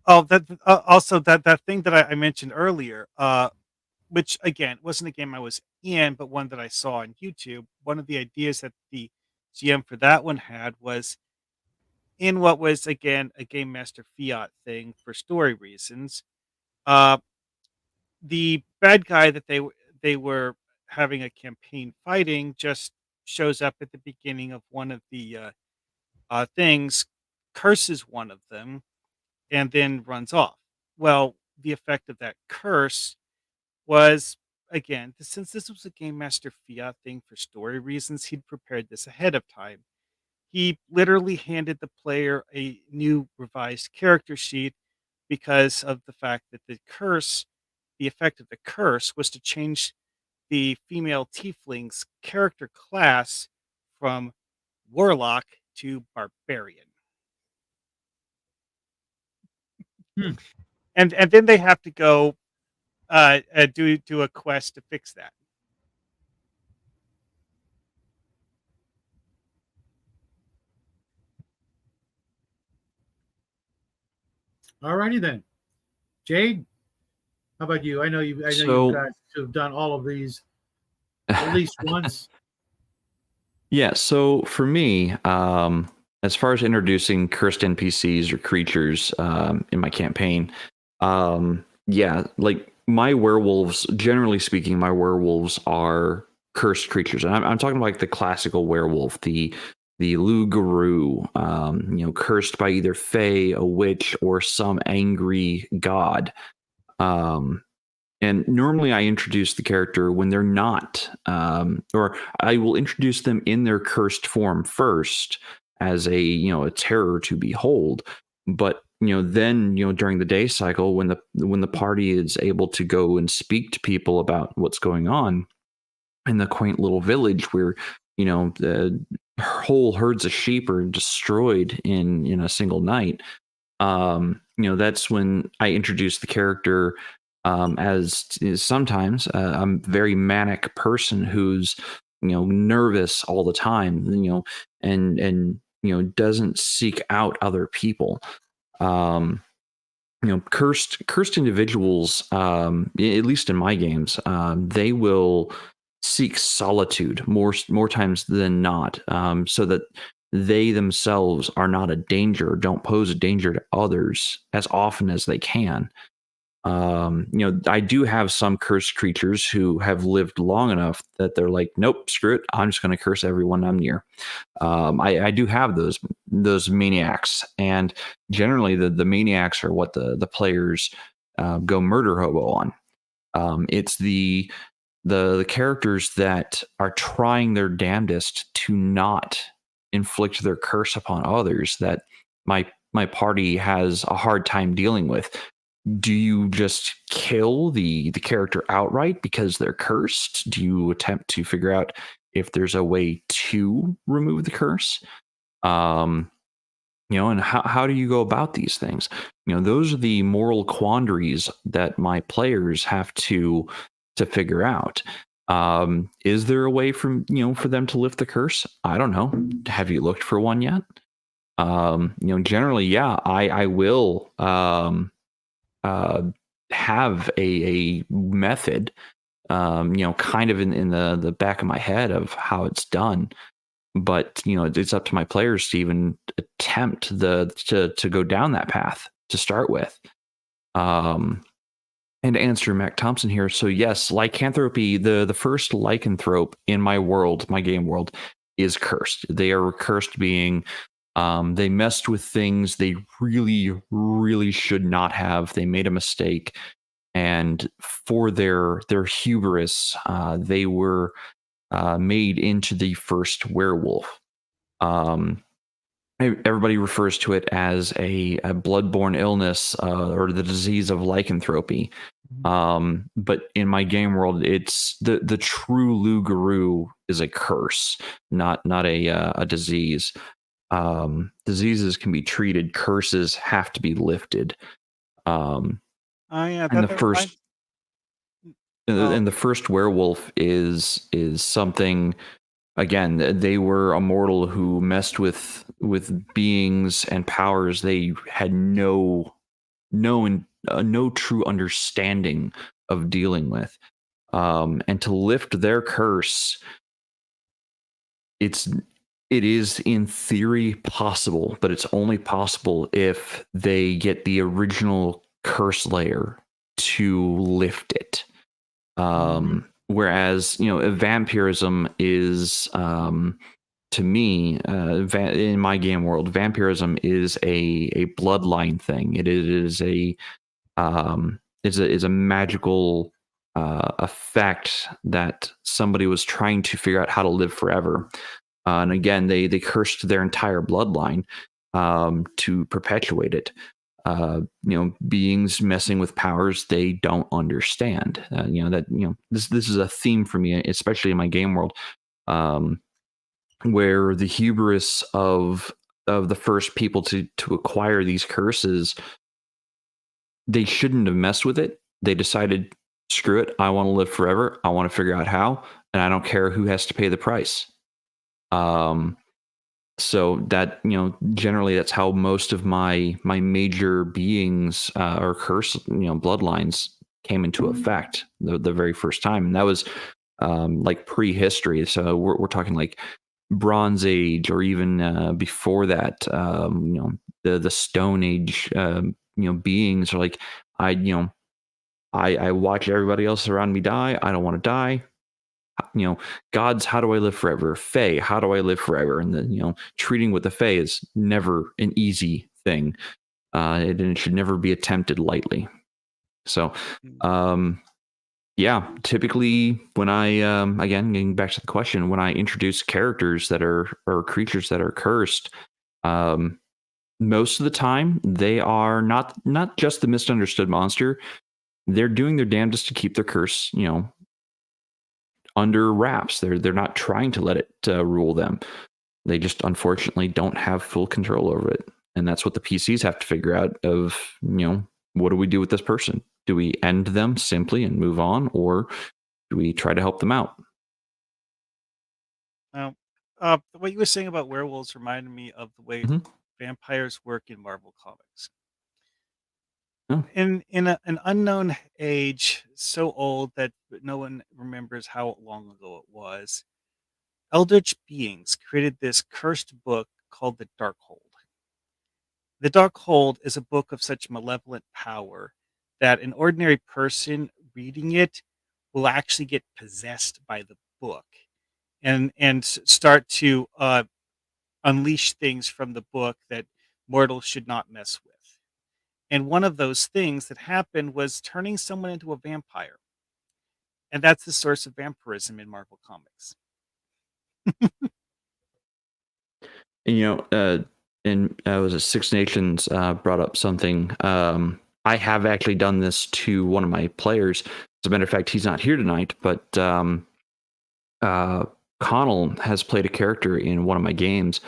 [SPEAKER 3] also that thing that I mentioned earlier, which again wasn't a game I was in, but one that I saw on YouTube. One of the ideas that the GM for that one had was in what was again a Game Master Fiat thing for story reasons. The bad guy that they were having a campaign fighting just shows up at the beginning of one of the things, curses one of them, and then runs off. Well, the effect of that curse was, again, since this was a Game Master Fiat thing for story reasons, he'd prepared this ahead of time. He literally handed the player a new revised character sheet because of the fact that the effect of the curse was to change the female tiefling's character class from warlock to barbarian.
[SPEAKER 2] Hmm.
[SPEAKER 3] And then they have to go do a quest to fix that.
[SPEAKER 2] Alrighty then, Jade. How about you? I know you
[SPEAKER 1] So-
[SPEAKER 2] guys have done all of these at least once.
[SPEAKER 1] Yeah, so for me, as far as introducing cursed NPCs or creatures in my campaign, yeah, like my werewolves, generally speaking, my werewolves are cursed creatures. And I'm talking like the classical werewolf, the loup-garou, cursed by either fae, a witch, or some angry god. And normally I introduce the character when they're not, or I will introduce them in their cursed form first as a terror to behold. But then during the day cycle, when the party is able to go and speak to people about what's going on in the quaint little village where the whole herds of sheep are destroyed in a single night, that's when I introduce the character as sometimes a very manic person who's nervous all the time, and doesn't seek out other people. Cursed individuals, at least in my games, they will seek solitude more times than not, so that they themselves are not a danger, don't pose a danger to others as often as they can. I do have some cursed creatures who have lived long enough that they're like, nope, screw it, I'm just going to curse everyone I'm near. I do have those maniacs, and generally the maniacs are what the players go murder hobo on. It's the characters that are trying their damnedest to not inflict their curse upon others that my party has a hard time dealing with. Do you just kill the character outright because they're cursed? Do you attempt to figure out if there's a way to remove the curse? And how do you go about these things? Those are the moral quandaries that my players have to figure out. Is there a way for them to lift the curse? I don't know. Have you looked for one yet? Generally, yeah, I will have a method, kind of in the back of my head of how it's done. But it's up to my players to even attempt to go down that path to start with. And to answer Mac Thompson here, so yes, lycanthropy, the first lycanthrope in my world, my game world, is cursed. They are a cursed being. They messed with things they really, really should not have. They made a mistake, and for their hubris, they were made into the first werewolf. Everybody refers to it as a bloodborne illness, or the disease of lycanthropy. But in my game world, it's the true loup-garou is a curse, not a disease. Diseases can be treated, curses have to be lifted.
[SPEAKER 3] Yeah,
[SPEAKER 1] And the first werewolf is something. Again, they were a mortal who messed with beings and powers they had no true understanding of dealing with, and to lift their curse, it is in theory possible, but it's only possible if they get the original curse layer to lift it. Whereas, vampirism is, to me, in my game world, vampirism is a bloodline thing. It is a is a magical effect that somebody was trying to figure out how to live forever. And again, they cursed their entire bloodline to perpetuate it. Beings messing with powers they don't understand. This is a theme for me, especially in my game world, where the hubris of the first people to acquire these curses, they shouldn't have messed with it. They decided, screw it, I want to live forever. I want to figure out how, and I don't care who has to pay the price. So that, generally that's how most of my major beings or curse, bloodlines came into effect the very first time. And that was like prehistory. So we're talking like Bronze Age, or even before that, the Stone Age, beings are like, I watch everybody else around me die. I don't want to die. Gods, how do I live forever? Fae, how do I live forever? And then, treating with the Fae is never an easy thing. It should never be attempted lightly. So, yeah, typically when I, again, getting back to the question, when I introduce characters that are, or creatures that are cursed, most of the time they are not just the misunderstood monster. They're doing their damnedest to keep their curse, under wraps. They're not trying to let it rule them. They just unfortunately don't have full control over it, and that's what the PCs have to figure out. Of what do we do with this person? Do we end them simply and move on, or do we try to help them out?
[SPEAKER 3] Now, what you were saying about werewolves reminded me of the way vampires work in Marvel Comics.
[SPEAKER 1] Oh.
[SPEAKER 3] In an unknown age, so old that no one remembers how long ago it was, eldritch beings created this cursed book called the Darkhold. The Darkhold is a book of such malevolent power that an ordinary person reading it will actually get possessed by the book and start to unleash things from the book that mortals should not mess with. And one of those things that happened was turning someone into a vampire. And that's the source of vampirism in Marvel Comics.
[SPEAKER 1] And was it Six Nations brought up something. I have actually done this to one of my players. As a matter of fact, he's not here tonight, but Connell has played a character in one of my games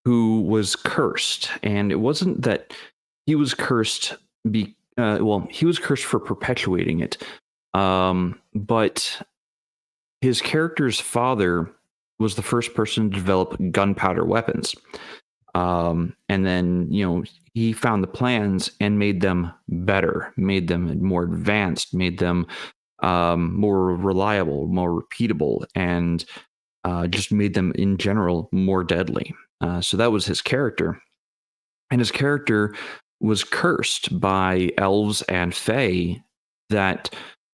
[SPEAKER 1] who was cursed. And it wasn't that he was cursed, he was cursed for perpetuating it. But his character's father was the first person to develop gunpowder weapons. And then, he found the plans and made them better, made them more advanced, made them more reliable, more repeatable, and just made them in general more deadly. So that was his character. And his character was cursed by elves and fae that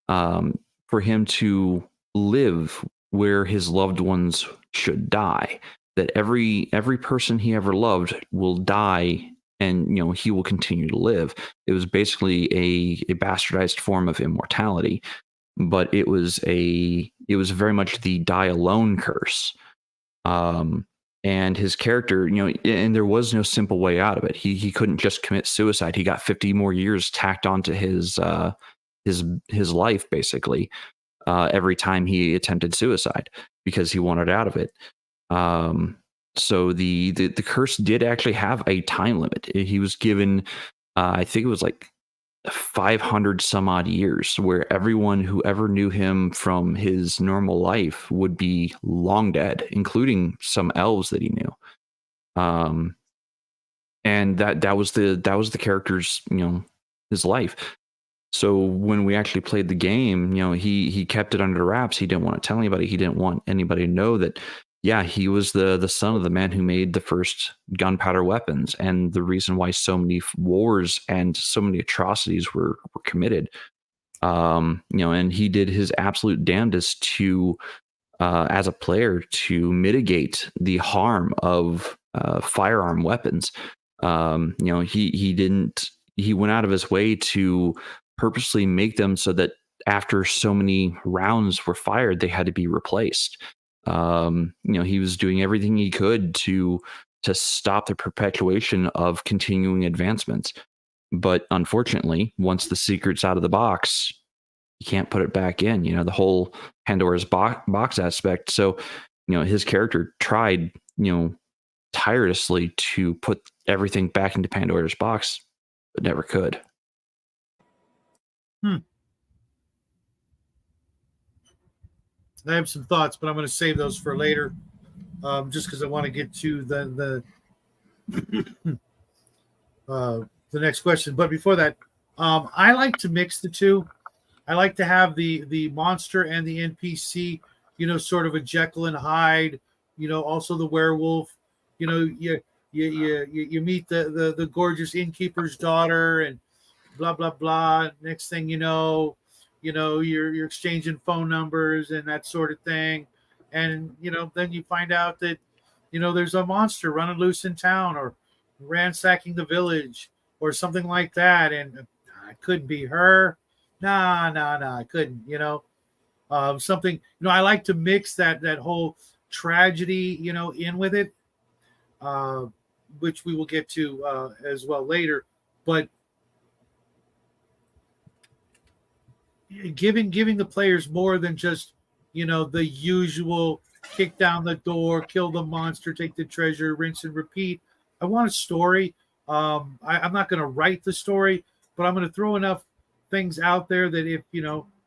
[SPEAKER 1] for him to live where his loved ones should die, that every person he ever loved will die, and he will continue to live. It was basically a bastardized form of immortality, but it was very much the die alone curse. And his character, and there was no simple way out of it. He couldn't just commit suicide. He got 50 more years tacked onto his life, basically, every time he attempted suicide, because he wanted out of it. So the curse did actually have a time limit. He was given, I think it was like 500 some odd years, where everyone who ever knew him from his normal life would be long dead, including some elves that he knew. And that was the character's, his life. So when we actually played the game, he kept it under wraps. He didn't want to tell anybody. He didn't want anybody to know that, yeah, he was the son of the man who made the first gunpowder weapons, and the reason why so many wars and so many atrocities were committed. And he did his absolute damnedest to, as a player, to mitigate the harm of firearm weapons. He went out of his way to purposely make them so that after so many rounds were fired, they had to be replaced. He was doing everything he could to stop the perpetuation of continuing advancements. But unfortunately, once the secret's out of the box, you can't put it back in, the whole Pandora's box aspect. So, his character tried, tirelessly to put everything back into Pandora's box, but never could.
[SPEAKER 2] I have some thoughts, but I'm going to save those for later, just because I want to get to the next question. But before that, I like to mix the two. I like to have the monster and the NPC, sort of a Jekyll and Hyde, also the werewolf. You meet the gorgeous innkeeper's daughter and blah blah blah. Next thing you're exchanging phone numbers and that sort of thing, and then you find out that there's a monster running loose in town or ransacking the village or something like that, and it couldn't be her. Nah, I couldn't. Something. I like to mix that whole tragedy, in with it, which we will get to as well later. But giving the players more than just the usual kick down the door, kill the monster, take the treasure, rinse and repeat. I want a story. I'm not going to write the story, but I'm going to throw enough things out there that if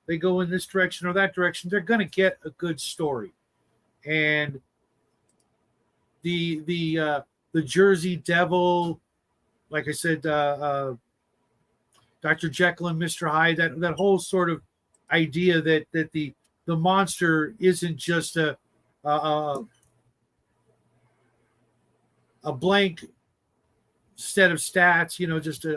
[SPEAKER 2] they go in this direction or that direction, they're going to get a good story. And the Jersey Devil, like I said, Dr. Jekyll and Mr. Hyde, that whole sort of idea that the monster isn't just a blank set of stats,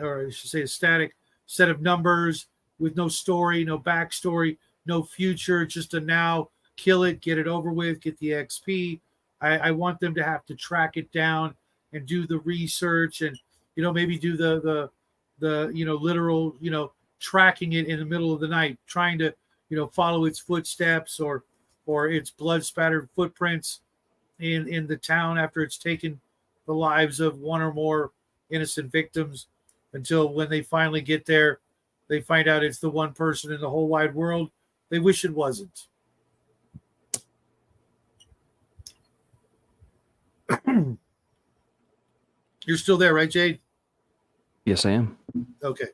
[SPEAKER 2] or I should say a static set of numbers with no story, no backstory, no future, just a now, kill it, get it over with, get the XP. I want them to have to track it down and do the research and, maybe do the literal, tracking it in the middle of the night, trying to, follow its footsteps or its blood spattered footprints in the town after it's taken the lives of one or more innocent victims, until when they finally get there, they find out it's the one person in the whole wide world they wish it wasn't. You're still there, right, Jade?
[SPEAKER 1] Yes, I am.
[SPEAKER 2] Okay.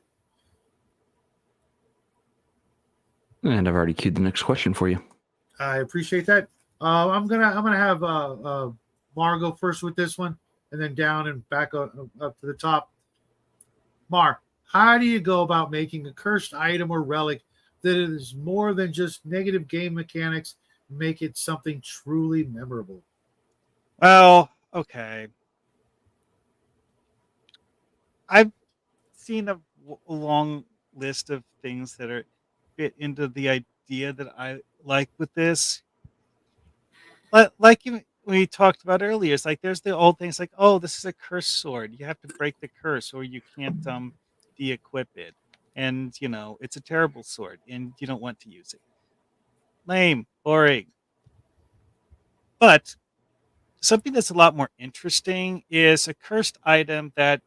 [SPEAKER 1] And I've already queued the next question for you.
[SPEAKER 2] I appreciate that. I'm gonna have Mar go first with this one, and then down and back up to the top. Mar, how do you go about making a cursed item or relic that is more than just negative game mechanics, make it something truly memorable?
[SPEAKER 3] Well, okay. I've seen a long list of things that are fit into the idea that I like with this. Like we talked about earlier, it's like there's the old things like, oh, this is a curse sword. You have to break the curse, or you can't de-equip it, and it's a terrible sword, and you don't want to use it. Lame, boring. But something that's a lot more interesting is a cursed item that,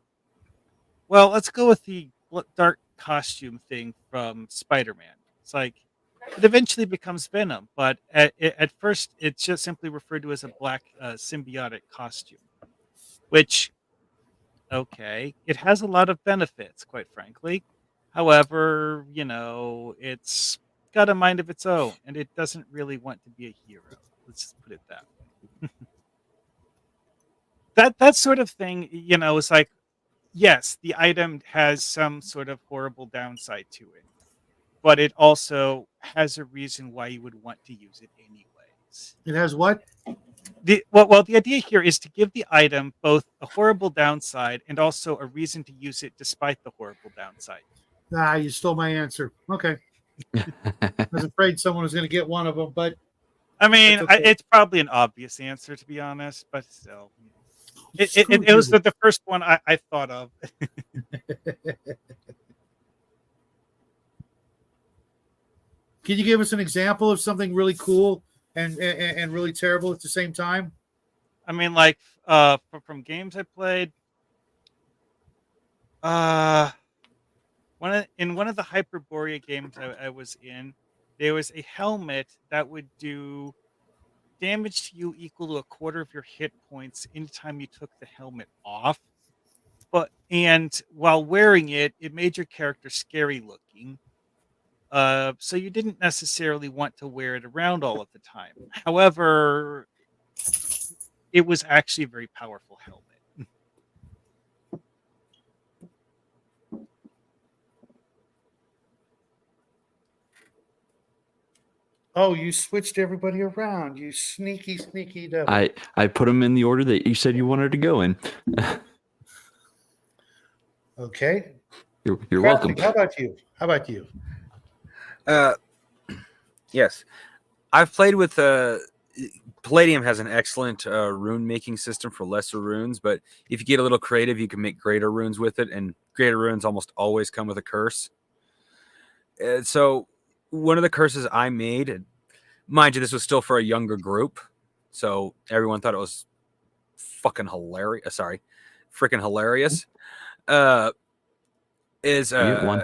[SPEAKER 3] well, let's go with the dark costume thing from Spider-Man. It's like it eventually becomes Venom, but at first it's just simply referred to as a black symbiotic costume, which, okay, it has a lot of benefits, quite frankly. However, it's got a mind of its own, and it doesn't really want to be a hero. Let's just put it that way. that sort of thing, is like, yes, the item has some sort of horrible downside to it, but it also has a reason why you would want to use it anyways.
[SPEAKER 2] It has what?
[SPEAKER 3] The idea here is to give the item both a horrible downside and also a reason to use it despite the horrible downside.
[SPEAKER 2] You stole my answer. Okay. I was afraid someone was going to get one of them, but
[SPEAKER 3] I mean,
[SPEAKER 2] okay.
[SPEAKER 3] it's probably an obvious answer, to be honest, but still. It was the first one I thought of.
[SPEAKER 2] Can you give us an example of something really cool and really terrible at the same time?
[SPEAKER 3] I mean, like from games I played, in one of the Hyperborea games I was in, there was a helmet that would do damage to you equal to a quarter of your hit points anytime you took the helmet off. And while wearing it, it made your character scary looking. So you didn't necessarily want to wear it around all of the time. However, it was actually a very powerful helmet.
[SPEAKER 2] Oh, you switched everybody around. You sneaky devil.
[SPEAKER 1] I put them in the order that you said you wanted to go in.
[SPEAKER 2] Okay.
[SPEAKER 1] You're welcome.
[SPEAKER 2] How about you?
[SPEAKER 4] Yes, I've played with Palladium has an excellent rune making system for lesser runes, but if you get a little creative, you can make greater runes with it, and greater runes almost always come with a curse. So one of the curses I made, mind you, this was still for a younger group, so everyone thought it was fucking hilarious. Freaking hilarious. Is
[SPEAKER 1] I get one.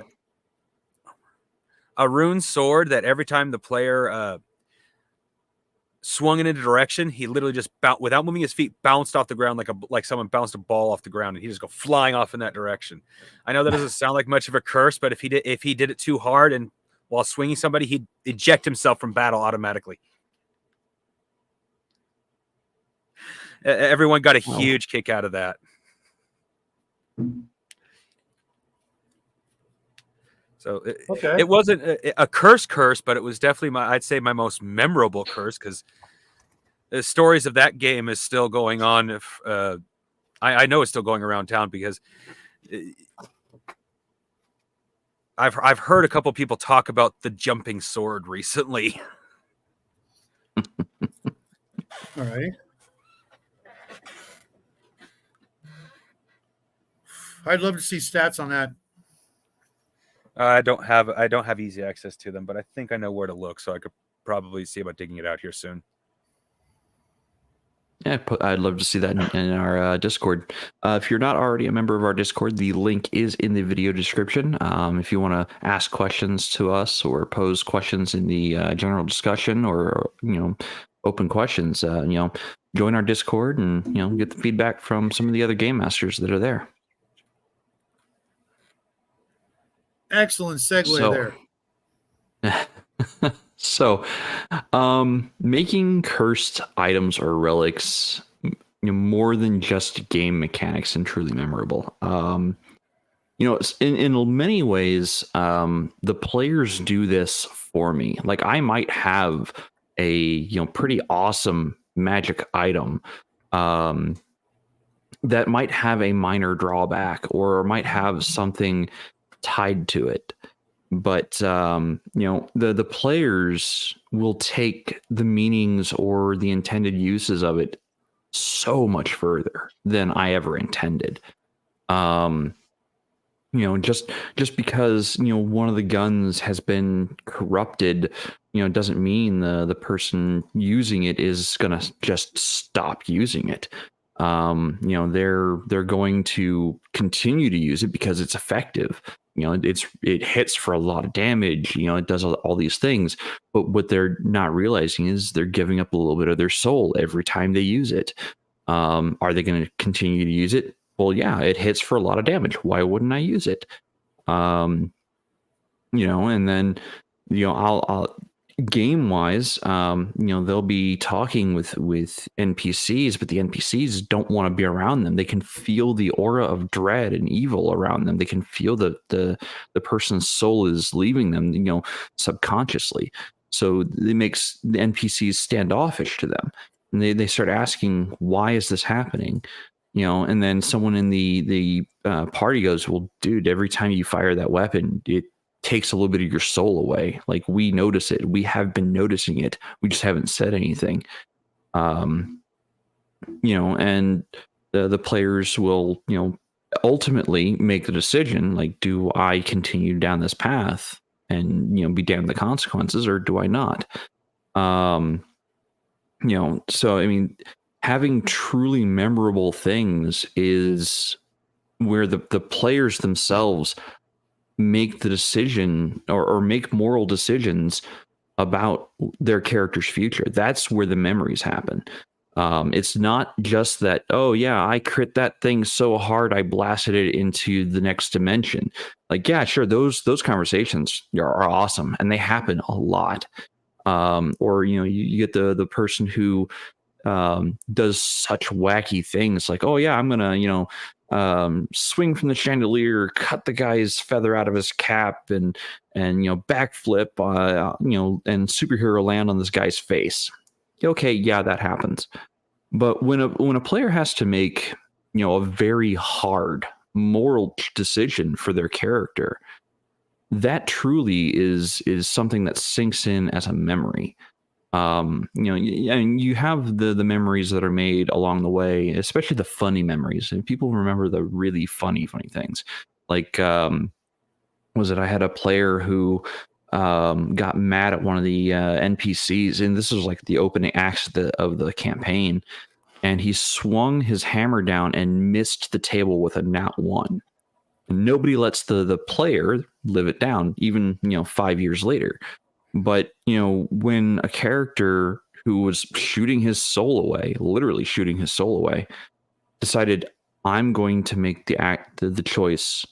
[SPEAKER 4] a rune sword that every time the player swung in a direction, he literally just without moving his feet, bounced off the ground like someone bounced a ball off the ground, and he just go flying off in that direction. I know that doesn't sound like much of a curse, but if he did it too hard and while swinging somebody, he'd eject himself from battle automatically. Everyone got a huge kick out of that. So it wasn't a curse, but it was definitely I'd say my most memorable curse, because the stories of that game is still going on. If I know it's still going around town, because I've heard a couple people talk about the jumping sword recently.
[SPEAKER 2] All right. I'd love to see stats on that.
[SPEAKER 4] I don't have easy access to them, but I think I know where to look, so I could probably see about digging it out here soon.
[SPEAKER 1] Yeah, I'd love to see that in our Discord. If you're not already a member of our Discord, the link is in the video description. If you want to ask questions to us or pose questions in the general discussion, or open questions, join our Discord and get the feedback from some of the other game masters that are there.
[SPEAKER 2] Excellent segue there.
[SPEAKER 1] So, making cursed items or relics more than just game mechanics and truly memorable. In many ways, the players do this for me. Like, I might have a pretty awesome magic item that might have a minor drawback or might have something tied to it. But the players will take the meanings or the intended uses of it so much further than I ever intended. Just because one of the guns has been corrupted, doesn't mean the person using it is gonna just stop using it. They're going to continue to use it because it's effective. It hits for a lot of damage. It does all these things, but what they're not realizing is they're giving up a little bit of their soul every time they use it. Are they going to continue to use it? Well, yeah, it hits for a lot of damage. Why wouldn't I use it? And then I'll game wise, they'll be talking with NPCs, but the NPCs don't want to be around them. They can feel the aura of dread and evil around them. They can feel the person's soul is leaving them, subconsciously. So it makes the NPCs standoffish to them, and they start asking, why is this happening? And then someone in the party goes, well, dude, every time you fire that weapon, it takes a little bit of your soul away. Like, we notice it. We have been noticing it. We just haven't said anything. And the players will, ultimately make the decision, like, do I continue down this path and be damned the consequences, or do I not? So I mean, having truly memorable things is where the players themselves make the decision or make moral decisions about their character's future. That's where the memories happen. It's not just that, oh yeah, I crit that thing so hard I blasted it into the next dimension. Like, yeah, sure, those conversations are awesome and they happen a lot. Or you get the person who does such wacky things like, oh yeah, I'm gonna swing from the chandelier, cut the guy's feather out of his cap, and backflip, and superhero land on this guy's face. Okay, yeah, that happens. But when a player has to make a very hard moral decision for their character, that truly is something that sinks in as a memory. And you have the memories that are made along the way, especially the funny memories, and people remember the really funny things. Like, was it I had a player who got mad at one of the NPCs, and this was like the opening act of the campaign, and he swung his hammer down and missed the table with a nat 1. And nobody lets the player live it down, even 5 years later. But when a character who was shooting his soul away, literally shooting his soul away, decided, I'm going to make the choice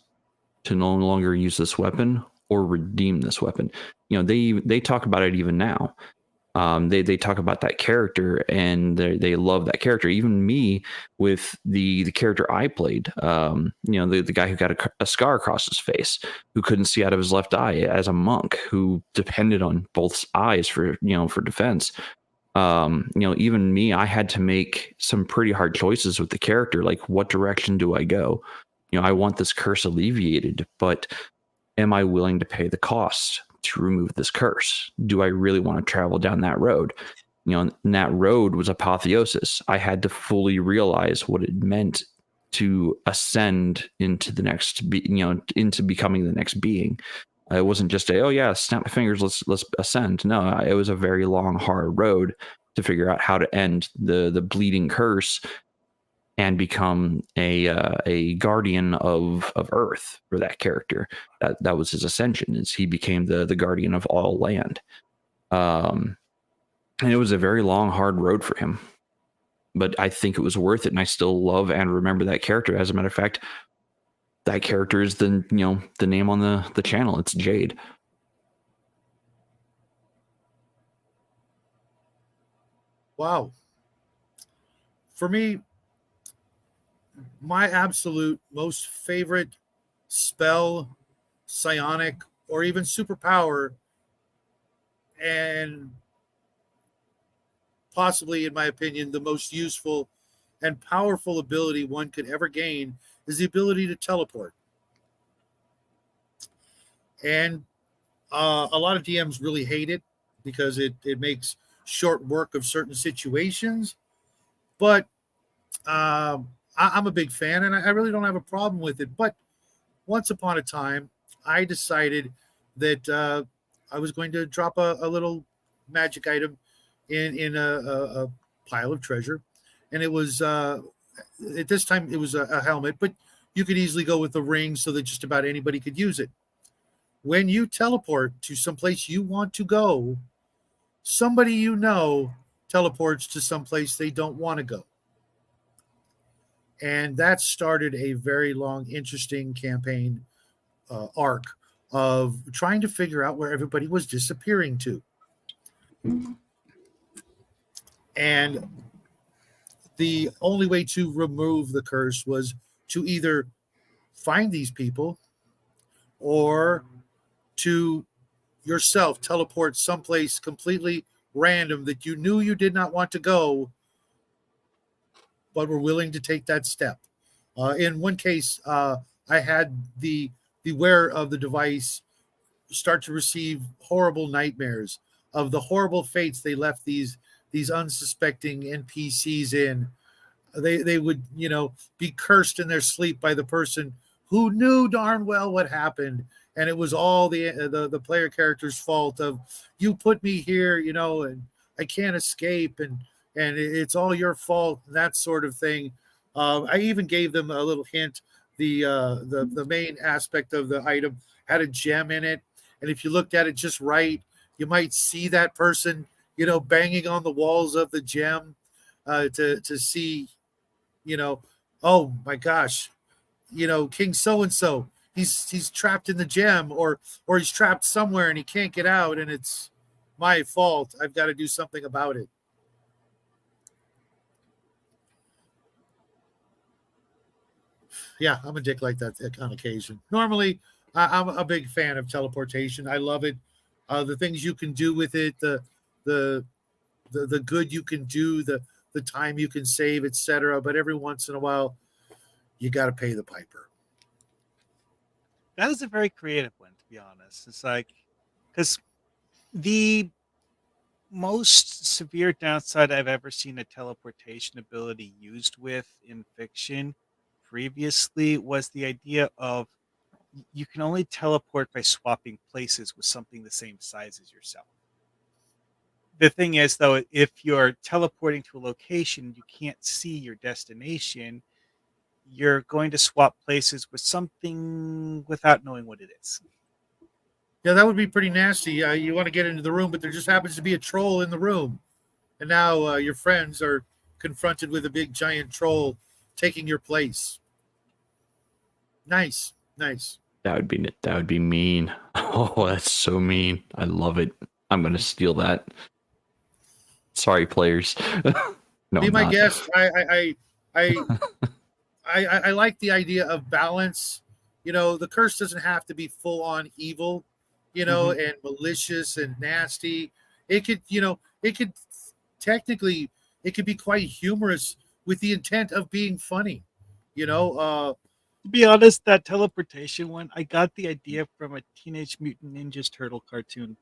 [SPEAKER 1] to no longer use this weapon or redeem this weapon. They talk about it even now. They talk about that character and they love that character. Even me, with the character I played, the guy who got a scar across his face, who couldn't see out of his left eye as a monk, who depended on both eyes for defense. Even me, I had to make some pretty hard choices with the character. Like, what direction do I go? I want this curse alleviated, but am I willing to pay the cost to remove this curse? Do I really want to travel down that road? And that road was apotheosis. I had to fully realize what it meant to ascend into the next, into becoming the next being. It wasn't just oh yeah, snap my fingers, let's ascend. No, it was a very long, hard road to figure out how to end the bleeding curse and become a guardian of Earth for that character. That was his ascension, is he became the guardian of all land. And it was a very long, hard road for him. But I think it was worth it, and I still love and remember that character. As a matter of fact, that character is the name on the channel. It's Jade.
[SPEAKER 2] Wow. For me, my absolute most favorite spell, psionic, or even superpower, and possibly, in my opinion, the most useful and powerful ability one could ever gain, is the ability to teleport. And a lot of DMs really hate it because it makes short work of certain situations. But I'm a big fan, and I really don't have a problem with it. But once upon a time, I decided that I was going to drop a little magic item in a pile of treasure. And it was, at this time, it was a helmet, but you could easily go with the ring so that just about anybody could use it. When you teleport to someplace you want to go, somebody teleports to someplace they don't want to go. And that started a very long, interesting campaign arc of trying to figure out where everybody was disappearing to. And the only way to remove the curse was to either find these people or to yourself teleport someplace completely random that you knew you did not want to go, but were willing to take that step. In one case, I had the wearer of the device start to receive horrible nightmares of the horrible fates they left these unsuspecting NPCs in. They would, be cursed in their sleep by the person who knew darn well what happened, and it was all the player character's fault of you put me here, and I can't escape, and it's all your fault, and that sort of thing. I even gave them a little hint. The main aspect of the item had a gem in it, and if you looked at it just right, you might see that person, banging on the walls of the gem to see, oh my gosh, King so and so, he's trapped in the gem, or he's trapped somewhere and he can't get out, and it's my fault. I've got to do something about it. Yeah, I'm a dick like that on occasion. Normally, I'm a big fan of teleportation. I love it. The things you can do with it, the good you can do, the time you can save, etc. But every once in a while, you got to pay the piper.
[SPEAKER 3] That is a very creative one, to be honest. It's like, because the most severe downside I've ever seen a teleportation ability used with in fiction previously was the idea of you can only teleport by swapping places with something the same size as yourself. The thing is, though, if you're teleporting to a location, you can't see your destination, you're going to swap places with something without knowing what it is.
[SPEAKER 2] Yeah, that would be pretty nasty. You want to get into the room, but there just happens to be a troll in the room. And now your friends are confronted with a big giant troll taking your place. Nice.
[SPEAKER 1] That would be mean. Oh, that's so mean. I love it. I'm gonna steal that. Sorry, players. No,
[SPEAKER 2] Be my
[SPEAKER 1] not.
[SPEAKER 2] guest. I like the idea of balance. The curse doesn't have to be full on evil, and malicious and nasty. It could technically, it could be quite humorous with the intent of being funny.
[SPEAKER 3] To be honest, that teleportation one, I got the idea from a Teenage Mutant Ninja Turtle cartoon.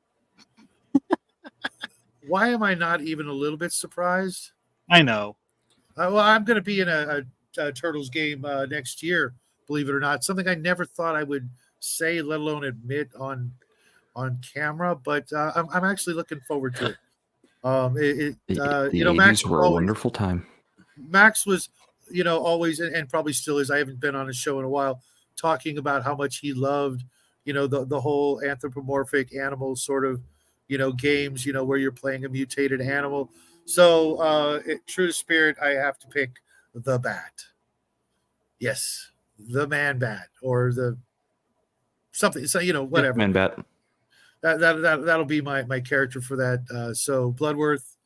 [SPEAKER 2] Why am I not even a little bit surprised?
[SPEAKER 3] I know.
[SPEAKER 2] Well, I'm going to be in a Turtles game next year, believe it or not. Something I never thought I would say, let alone admit on camera. But I'm actually looking forward to it.
[SPEAKER 1] The
[SPEAKER 2] Max
[SPEAKER 1] 80s were a wonderful time.
[SPEAKER 2] Max was, always, and probably still is. I haven't been on a show in a while, talking about how much he loved, the whole anthropomorphic animal sort of, games, where you're playing a mutated animal. So, true to spirit, I have to pick the bat. Yes, the man bat, or the something. So, whatever.
[SPEAKER 1] Man bat.
[SPEAKER 2] That'll be my character for that. So, Bloodworth,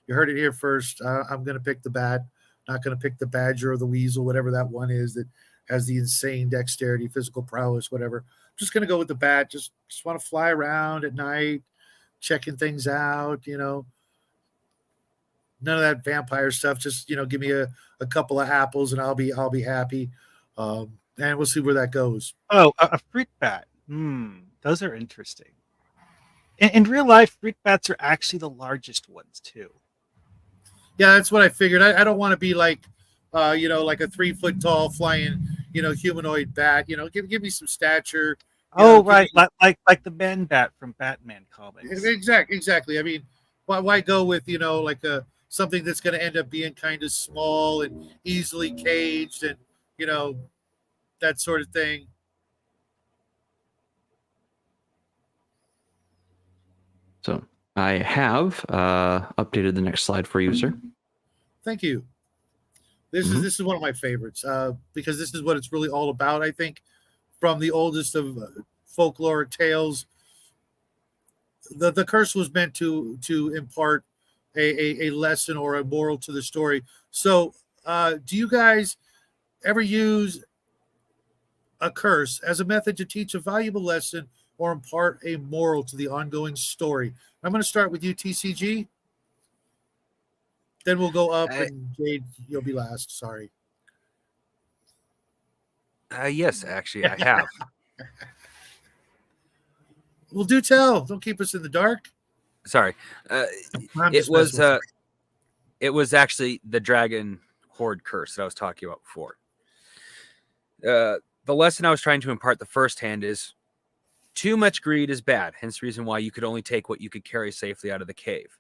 [SPEAKER 2] you heard it here first. I'm going to pick the bat. Not going to pick the badger or the weasel, whatever that one is that has the insane dexterity, physical prowess, whatever. I'm just going to go with the bat. Just want to fly around at night, checking things out, None of that vampire stuff. Just, give me a couple of apples and I'll be happy. And we'll see where that goes.
[SPEAKER 3] Oh, a fruit bat. Those are interesting. In real life, fruit bats are actually the largest ones too.
[SPEAKER 2] Yeah, that's what I figured. I don't want to be like, like a 3 foot tall flying, humanoid bat. Give me some stature.
[SPEAKER 3] Right, like the Man Bat from Batman comics.
[SPEAKER 2] Exactly. I mean, why go with like something that's going to end up being kind of small and easily caged and that sort of thing.
[SPEAKER 1] So I have updated the next slide for you, sir.
[SPEAKER 2] Thank you. This is one of my favorites because this is what it's really all about. I think from the oldest of folkloric tales, the curse was meant to impart a lesson or a moral to the story. So, do you guys ever use a curse as a method to teach a valuable lesson or impart a moral to the ongoing story? I'm going to start with you, TCG. Then we'll go up, and Jade, you'll be last. Sorry.
[SPEAKER 4] Yes, actually, I have.
[SPEAKER 2] Well, do tell. Don't keep us in the dark.
[SPEAKER 4] Sorry. It was actually the dragon horde curse that I was talking about before. the lesson I was trying to impart the first hand is too much greed is bad. Hence the reason why you could only take what you could carry safely out of the cave.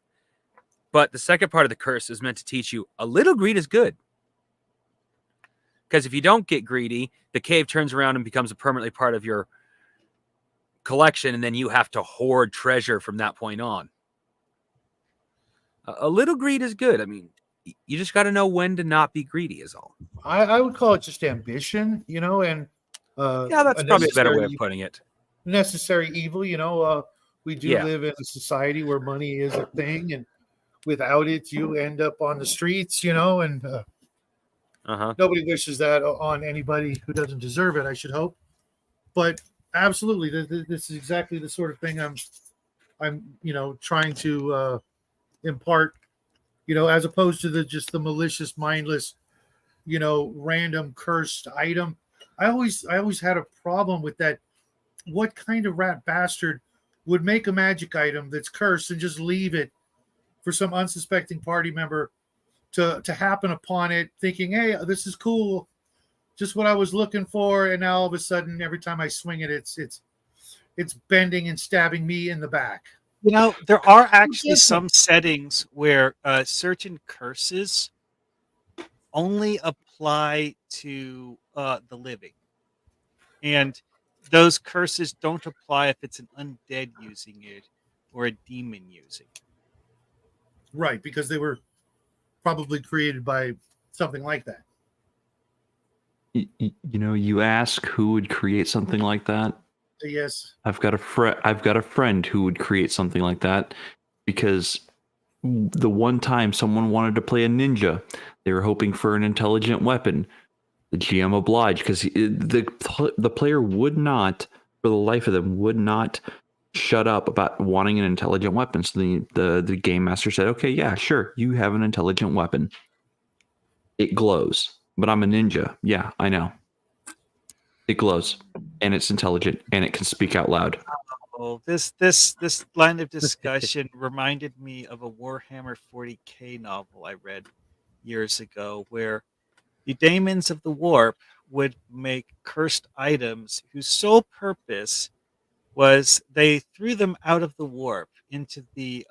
[SPEAKER 4] But the second part of the curse is meant to teach you a little greed is good. Because if you don't get greedy, the cave turns around and becomes a permanently part of your collection, and then you have to hoard treasure from that point on. A little greed is good. I mean, you just got to know when to not be greedy is all.
[SPEAKER 2] I would call it just ambition, and
[SPEAKER 4] Yeah, that's probably a better way of putting it.
[SPEAKER 2] Necessary evil, we do
[SPEAKER 4] Yeah.
[SPEAKER 2] live in a society where money is a thing, and without it, you end up on the streets, and nobody wishes that on anybody who doesn't deserve it, I should hope. But absolutely, this is exactly the sort of thing I'm trying to impart, as opposed to just the malicious, mindless, random cursed item. I always had a problem with that. What kind of rat bastard would make a magic item that's cursed and just leave it for some unsuspecting party member to happen upon it, thinking, hey, this is cool, just what I was looking for, and now all of a sudden, every time I swing it, it's bending and stabbing me in the back.
[SPEAKER 3] There are actually some settings where certain curses only apply to the living. And those curses don't apply if it's an undead using it or a demon using it.
[SPEAKER 2] Right, because they were probably created by something like that.
[SPEAKER 1] You ask who would create something like that.
[SPEAKER 2] Yes,
[SPEAKER 1] I've got a friend who would create something like that, because the one time someone wanted to play a ninja, they were hoping for an intelligent weapon. The GM obliged, because the player would not, for the life of them, would not shut up about wanting an intelligent weapon. So the game master said, okay, yeah, sure, you have an intelligent weapon. It glows, but I'm a ninja. Yeah, I know. It glows, and it's intelligent, and it can speak out loud.
[SPEAKER 3] Oh, this line of discussion reminded me of a Warhammer 40K novel I read years ago, where the daemons of the warp would make cursed items whose sole purpose was they threw them out of the warp into the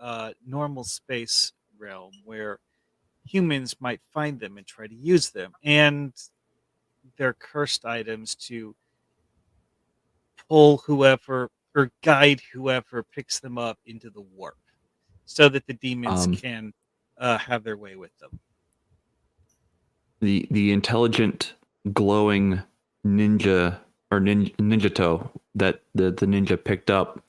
[SPEAKER 3] normal space realm where humans might find them and try to use them. And they're cursed items to pull whoever or guide whoever picks them up into the warp so that the demons can have their way with them.
[SPEAKER 1] The intelligent glowing ninja or ninja toe that the ninja picked up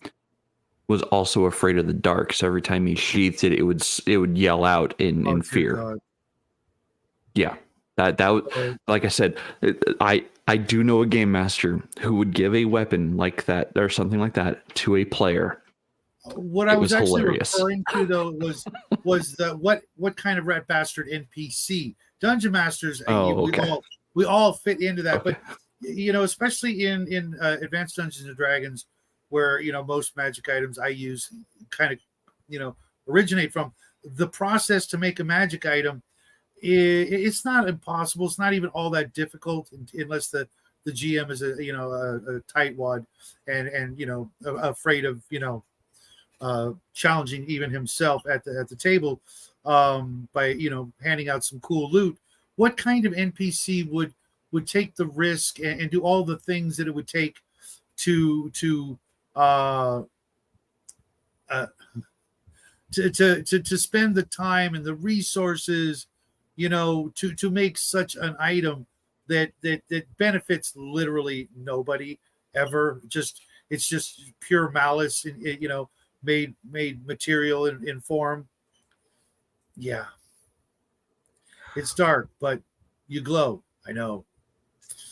[SPEAKER 1] was also afraid of the dark. So every time he sheathed it, it would yell out in fear.
[SPEAKER 2] God.
[SPEAKER 1] Yeah, that like I said, I do know a game master who would give a weapon like that or something like that to a player.
[SPEAKER 2] What I was actually
[SPEAKER 1] hilarious.
[SPEAKER 2] referring to though was the what kind of rat bastard NPC. Dungeon masters,
[SPEAKER 1] okay.
[SPEAKER 2] we all fit into that,
[SPEAKER 1] Okay.
[SPEAKER 2] but especially in Advanced Dungeons and Dragons, where most magic items I use kind of originate from, the process to make a magic item. It's not impossible. It's not even all that difficult unless the GM is a tightwad and afraid of challenging even himself at the table by handing out some cool loot. What kind of NPC would take the risk and do all the things that it would take to spend the time and the resources to make such an item that benefits literally nobody ever? It's just pure malice, made material in form. Yeah, it's dark, but you glow. I know.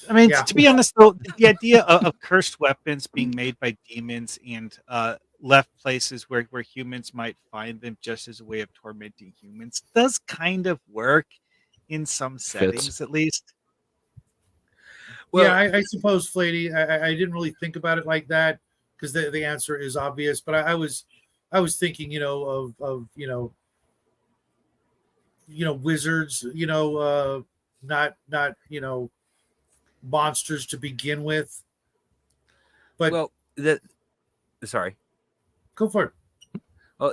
[SPEAKER 3] I mean,
[SPEAKER 2] Yeah.
[SPEAKER 3] to be honest, though, the idea of cursed weapons being made by demons and left places where humans might find them just as a way of tormenting humans does kind of work in some settings, at least.
[SPEAKER 2] Well, yeah, I suppose, Flady, I didn't really think about it like that because the answer is obvious. But I was thinking, of wizards, not monsters to begin with. But
[SPEAKER 4] Well, sorry.
[SPEAKER 2] go for it.
[SPEAKER 4] Well,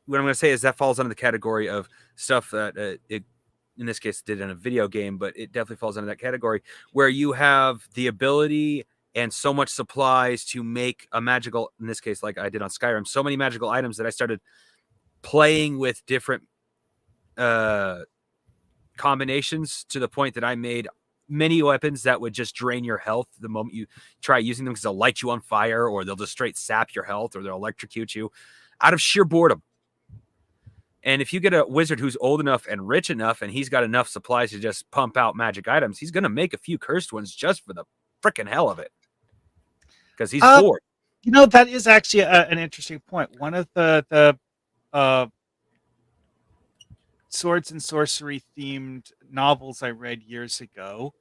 [SPEAKER 4] what I'm going to say is that falls under the category of stuff that it, in this case, did in a video game, but it definitely falls under that category where you have the ability and so much supplies to make a magical, in this case, like I did on Skyrim, so many magical items that I started playing with different combinations to the point that I made many weapons that would just drain your health the moment you try using them, because they'll light you on fire, or they'll just straight sap your health, or they'll electrocute you out of sheer boredom. And if you get a wizard who's old enough and rich enough, and he's got enough supplies to just pump out magic items, he's going to make a few cursed ones just for the freaking hell of it, because he's bored.
[SPEAKER 3] You know, that is actually an interesting point. One of the swords and sorcery themed novels I read years ago,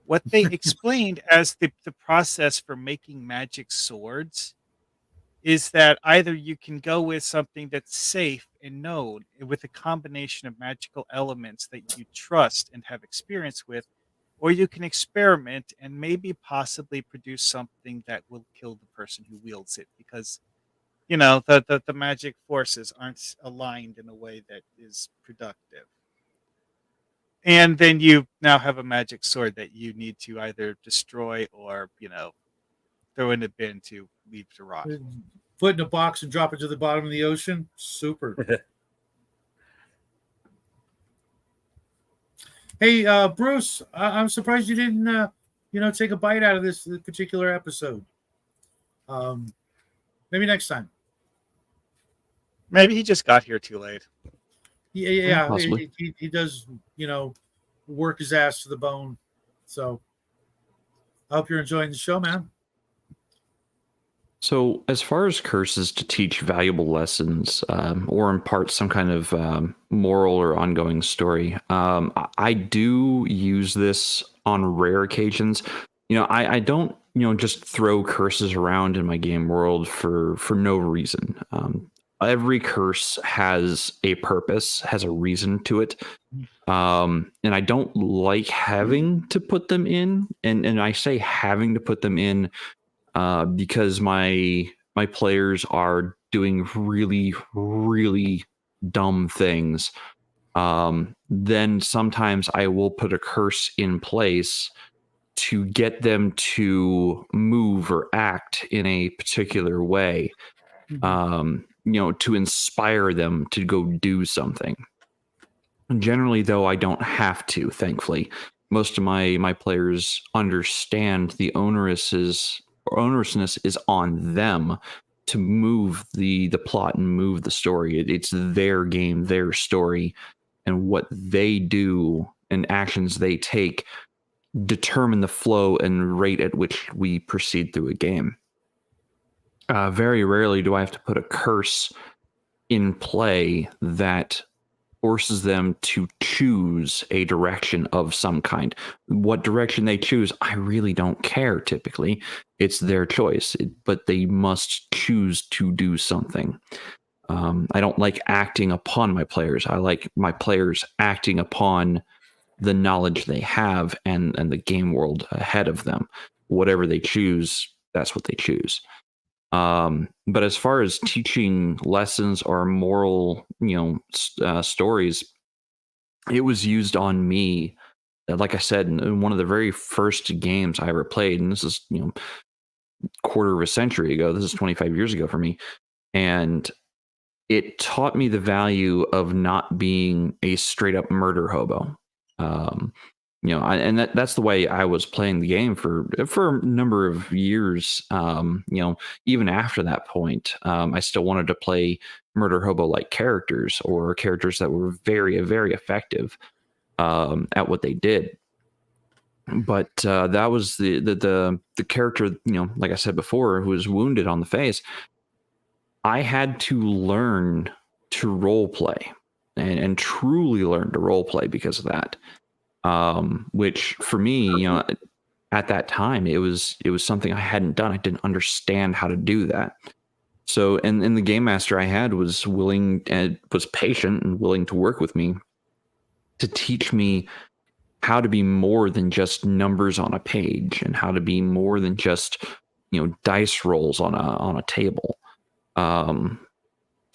[SPEAKER 3] what they explained as the process for making magic swords is that either you can go with something that's safe and known with a combination of magical elements that you trust and have experience with, or you can experiment and maybe possibly produce something that will kill the person who wields it, because you know the magic forces aren't aligned in a way that is productive. And then you now have a magic sword that you need to either destroy or, you know, throw in a bin to leave to rot.
[SPEAKER 2] Put in a box and drop it to the bottom of the ocean. Super. Hey, Bruce, I'm surprised you didn't, take a bite out of this particular episode. Maybe next time.
[SPEAKER 3] Maybe he just got here too late.
[SPEAKER 2] Yeah,
[SPEAKER 1] Possibly.
[SPEAKER 2] he does, work his ass to the bone. So I hope you're enjoying the show, man.
[SPEAKER 1] So, as far as curses to teach valuable lessons or impart some kind of moral or ongoing story, I do use this on rare occasions. I don't, just throw curses around in my game world for no reason. Every curse has a purpose, has a reason to it. And I don't like having to put them in. And I say having to put them in because my players are doing really, really dumb things. Then sometimes I will put a curse in place to get them to move or act in a particular way. To inspire them to go do something. Generally, though, I don't have to, thankfully. Most of my players understand the onerousness is on them to move the plot and move the story. It's their game, their story, and what they do and actions they take determine the flow and rate at which we proceed through a game. Very rarely do I have to put a curse in play that forces them to choose a direction of some kind. What direction they choose, I really don't care typically. It's their choice, but they must choose to do something. I don't like acting upon my players. I like my players acting upon the knowledge they have and the game world ahead of them. Whatever they choose, that's what they choose. But as far as teaching lessons or moral, stories, it was used on me. Like I said, in one of the very first games I ever played, and this is, quarter of a century ago. This is 25 years ago for me. And it taught me the value of not being a straight up murder hobo. And that's the way I was playing the game for a number of years. Even after that point, I still wanted to play murder hobo like characters, or characters that were very, very effective at what they did. But that was the character, like I said before, who was wounded on the face. I had to learn to role play and truly learn to role play because of that. Which for me, at that time, it was something I hadn't done. I didn't understand how to do that. So, and the game master I had was willing and was patient and willing to work with me to teach me how to be more than just numbers on a page, and how to be more than just, dice rolls on a table.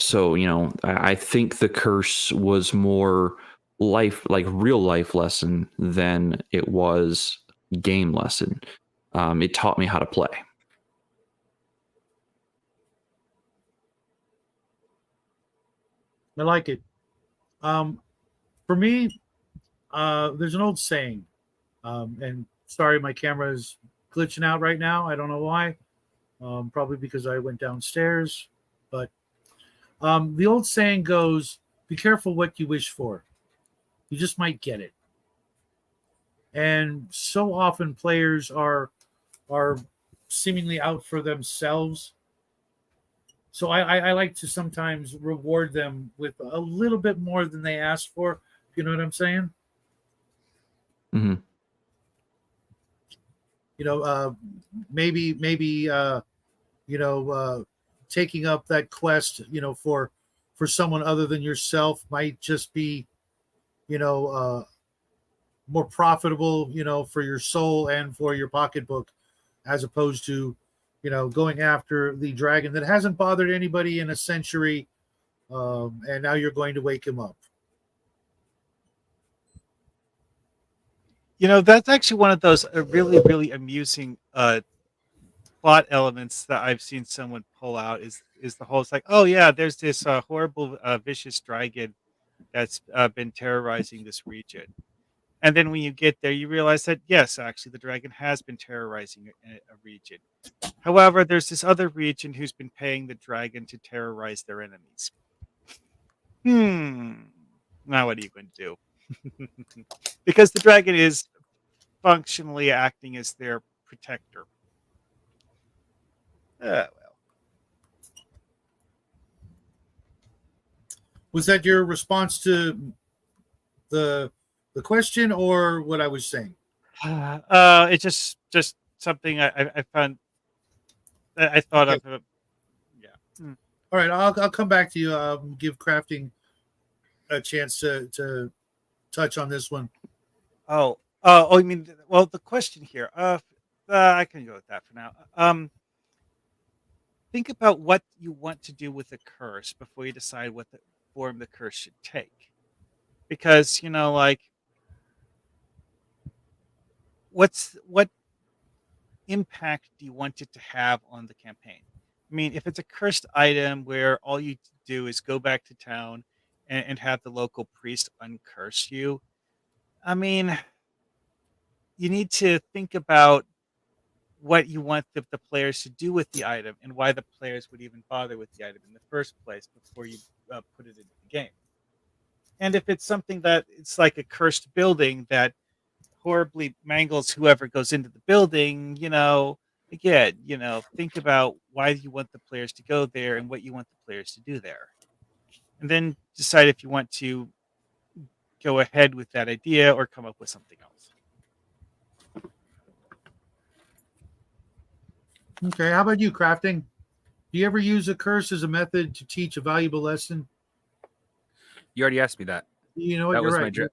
[SPEAKER 1] So, I think the curse was more life, like real life lesson, than it was game lesson. It taught me how to play.
[SPEAKER 2] I like it. For me, there's an old saying, and sorry, my camera is glitching out right now. I don't know why. Probably because I went downstairs. But the old saying goes, "Be careful what you wish for. You just might get it." And so often players are seemingly out for themselves. So I like to sometimes reward them with a little bit more than they asked for. You know what I'm saying?
[SPEAKER 1] Mm-hmm.
[SPEAKER 2] Maybe taking up that quest, for someone other than yourself might just be, more profitable, for your soul and for your pocketbook, as opposed to, going after the dragon that hasn't bothered anybody in a century, and now you're going to wake him up.
[SPEAKER 3] That's actually one of those really, really amusing plot elements that I've seen someone pull out is the whole, it's like, oh yeah, there's this horrible, vicious dragon that's been terrorizing this region. And then when you get there, you realize that, yes, actually, the dragon has been terrorizing a region. However, there's this other region who's been paying the dragon to terrorize their enemies. Now what are you going to do? Because the dragon is functionally acting as their protector. Well.
[SPEAKER 2] Was that your response to the question, or what I was saying?
[SPEAKER 3] It's just something I found. I thought
[SPEAKER 2] Okay.
[SPEAKER 3] of. Yeah.
[SPEAKER 2] All right, I'll come back to you. Give crafting a chance to touch on this one.
[SPEAKER 3] Oh, I mean, well, the question here. I can go with that for now. Think about what you want to do with the curse before you decide what the form the curse should take, because like, what impact do you want it to have on the campaign? I mean, if it's a cursed item where all you do is go back to town and have the local priest uncurse you, I mean, you need to think about what you want the players to do with the item and why the players would even bother with the item in the first place before you put it into the game. And if it's something that it's like a cursed building that horribly mangles whoever goes into the building, again, think about why you want the players to go there and what you want the players to do there. And then decide if you want to go ahead with that idea or come up with something else.
[SPEAKER 2] Okay, how about you, crafting? Do you ever use a curse as a method to teach a valuable lesson?
[SPEAKER 4] You already asked me that.
[SPEAKER 2] You know what?
[SPEAKER 4] That
[SPEAKER 2] You're
[SPEAKER 4] was
[SPEAKER 2] right.
[SPEAKER 4] my that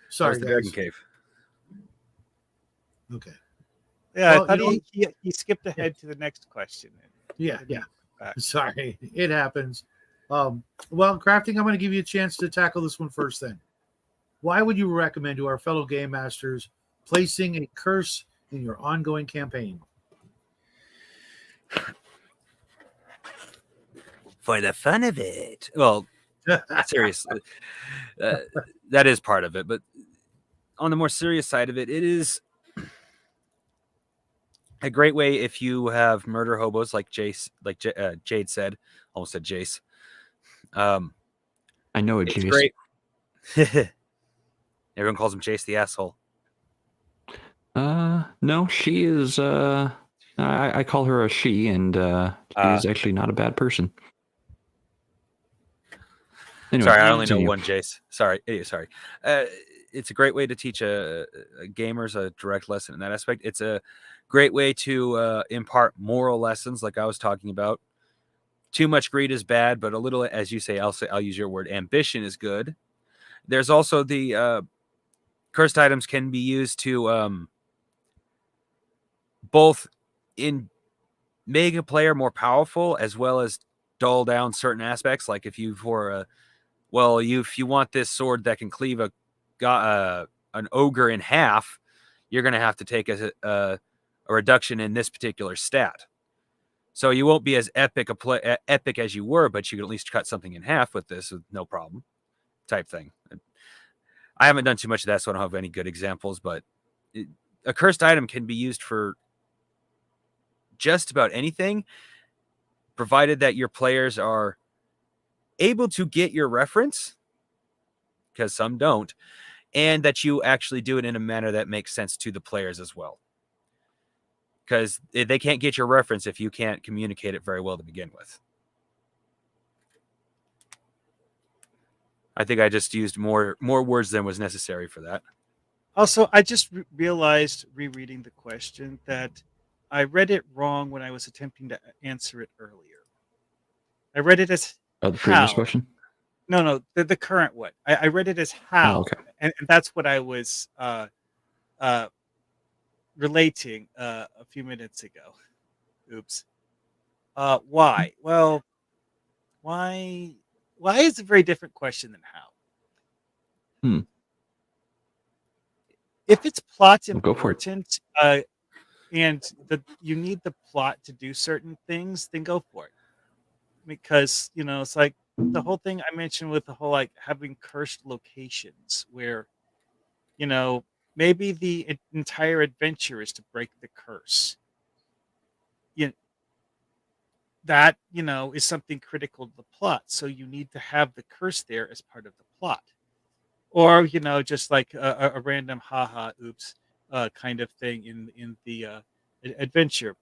[SPEAKER 2] Sorry,
[SPEAKER 4] was the
[SPEAKER 2] guys.
[SPEAKER 4] Dragon Cave.
[SPEAKER 2] Okay.
[SPEAKER 3] Yeah,
[SPEAKER 2] Well,
[SPEAKER 3] I thought he skipped ahead to the next question.
[SPEAKER 2] Yeah. Sorry, it happens. Well, crafting, I'm going to give you a chance to tackle this one first. Then, why would you recommend to our fellow game masters placing a curse in your ongoing campaign?
[SPEAKER 4] For the fun of it. Well, seriously, that is part of it. But on the more serious side of it, it is a great way if you have murder hobos like Jace, like Jade said, almost said Jace.
[SPEAKER 1] I know it,
[SPEAKER 4] It's
[SPEAKER 1] Jace.
[SPEAKER 4] great. Everyone calls him Jace the asshole.
[SPEAKER 1] No, she is. I call her a she, and she's actually not a bad person. Anyway,
[SPEAKER 4] Sorry, I only know
[SPEAKER 1] continue.
[SPEAKER 4] one Jace. Sorry. It's a great way to teach a gamers a direct lesson in that aspect. It's a great way to impart moral lessons, like I was talking about. Too much greed is bad, but a little, as you say, I'll use your word, ambition is good. There's also the cursed items can be used to both in make a player more powerful as well as dull down certain aspects. Like if you if you want this sword that can cleave an ogre in half, you're going to have to take a reduction in this particular stat. So you won't be as epic as you were, but you can at least cut something in half with this with no problem, type thing. I haven't done too much of that, so I don't have any good examples. But a cursed item can be used for just about anything, provided that your players are able to get your reference, because some don't, and that you actually do it in a manner that makes sense to the players as well. Because they can't get your reference if you can't communicate it very well to begin with. I think I just used more words than was necessary for that.
[SPEAKER 3] Also, I just realized rereading the question that I read it wrong when I was attempting to answer it earlier. I read it as
[SPEAKER 1] Oh, the previous
[SPEAKER 3] how.
[SPEAKER 1] question?
[SPEAKER 3] No, the current one. I read it as how,
[SPEAKER 1] okay.
[SPEAKER 3] and that's what I was relating a few minutes ago. Oops. Why? Well, why is a very different question than how. If it's plot
[SPEAKER 1] Well, go for it.
[SPEAKER 3] important, and you need the plot to do certain things, then go for it. Because it's like the whole thing I mentioned with the whole like having cursed locations, where maybe the entire adventure is to break the curse. That is something critical to the plot, so you need to have the curse there as part of the plot. Or just like a random haha oops kind of thing in the adventure,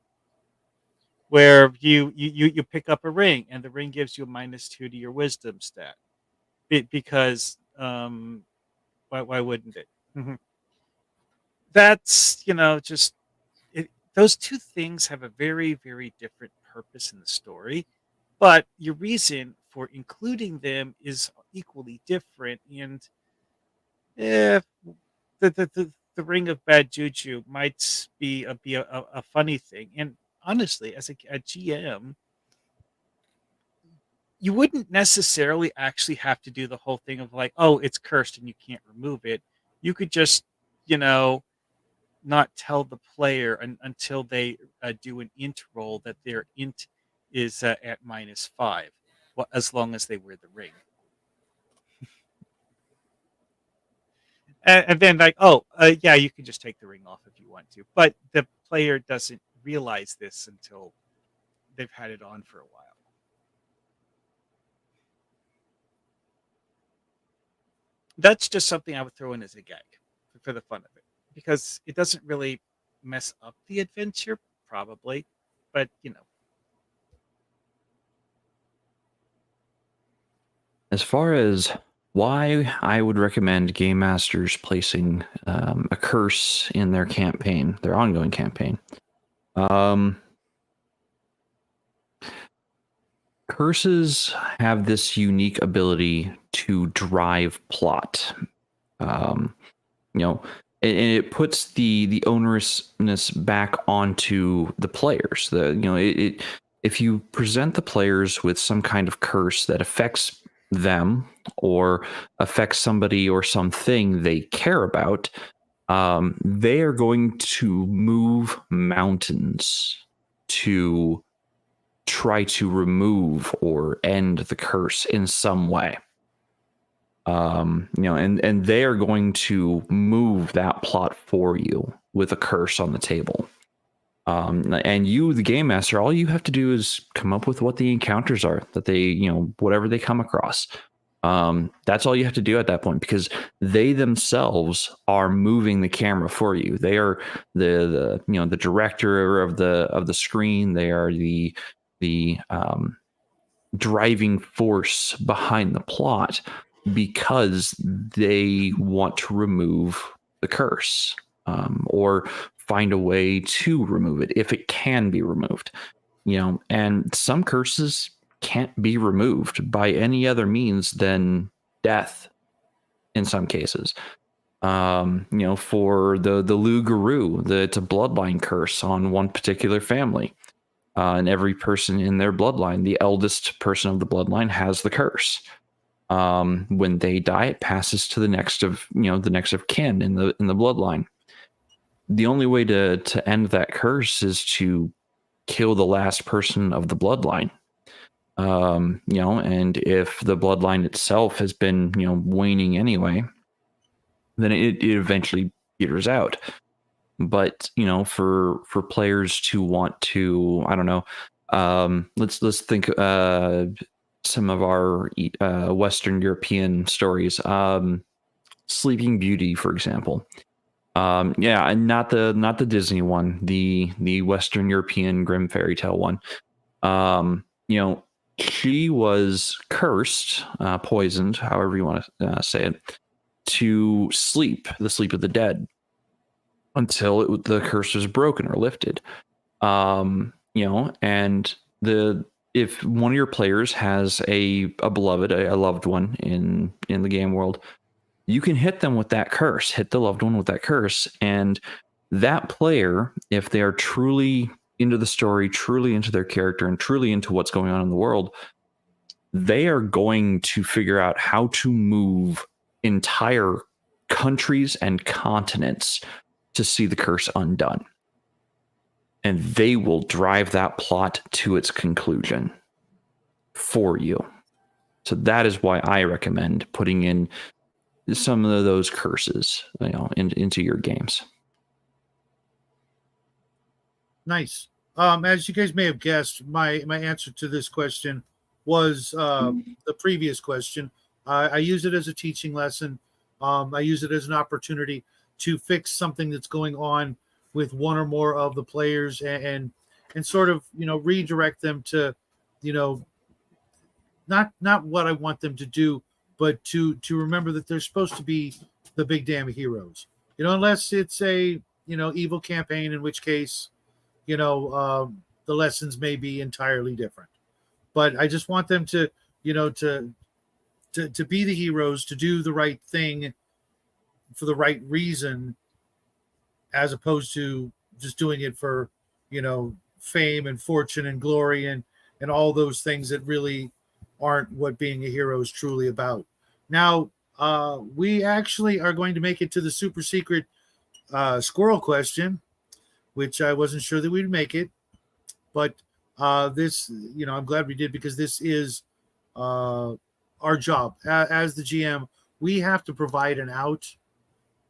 [SPEAKER 3] where you pick up a ring and the ring gives you a -2 to your wisdom stat, because why wouldn't it? That's just those two things have a very, very different purpose in the story, but your reason for including them is equally different. And if the ring of bad juju might be a funny thing, and honestly, as a GM, you wouldn't necessarily actually have to do the whole thing of like, oh, it's cursed and you can't remove it. You could just not tell the player until they do an int roll that their int is at -5, well, as long as they wear the ring. And then like, oh, yeah, you can just take the ring off if you want to. But the player doesn't realize this until they've had it on for a while. That's just something I would throw in as a gag for the fun of it, because it doesn't really mess up the adventure, probably, but
[SPEAKER 1] As far as why I would recommend game masters placing a curse in their campaign, their ongoing campaign. Curses have this unique ability to drive plot. And it puts the onerousness back onto the players. If you present the players with some kind of curse that affects them or affects somebody or something they care about, they are going to move mountains to try to remove or end the curse in some way. And they are going to move that plot for you with a curse on the table. And you, the game master, all you have to do is come up with what the encounters are that they, whatever they come across. That's all you have to do at that point, because they themselves are moving the camera for you. They are the director of the screen. They are the driving force behind the plot, because they want to remove the curse, or find a way to remove it if it can be removed. And some curses can't be removed by any other means than death in some cases. For the Lu Guru, it's a bloodline curse on one particular family. And every person in their bloodline, the eldest person of the bloodline, has the curse. When they die, it passes to the next of kin in the bloodline. The only way to end that curse is to kill the last person of the bloodline. And if the bloodline itself has been waning anyway, then it eventually peters out. But for players to want to, I don't know, let's think some of our Western European stories. Sleeping Beauty, for example. And not the Disney one, the Western European grim fairy tale one. She was cursed, poisoned, however you want to say it, to sleep, the sleep of the dead, until the curse was broken or lifted. And if one of your players has a beloved, a loved one in the game world, you can hit them with that curse, hit the loved one with that curse, and that player, if they are truly into the story, truly into their character, and truly into what's going on in the world, they are going to figure out how to move entire countries and continents to see the curse undone. And they will drive that plot to its conclusion for you. So that is why I recommend putting in some of those curses, into your games.
[SPEAKER 2] Nice. As you guys may have guessed, my answer to this question was the previous question. I use it as a teaching lesson. I use it as an opportunity to fix something that's going on with one or more of the players, and sort of redirect them to not what I want them to do, but to remember that they're supposed to be the big damn heroes. Unless it's a evil campaign, in which case the lessons may be entirely different. But I just want them to to be the heroes, to do the right thing for the right reason, as opposed to just doing it for fame and fortune and glory and all those things that really aren't what being a hero is truly about. Now, we actually are going to make it to the super secret squirrel question, which I wasn't sure that we'd make it, but this, I'm glad we did, because this is our job as the GM. We have to provide an out,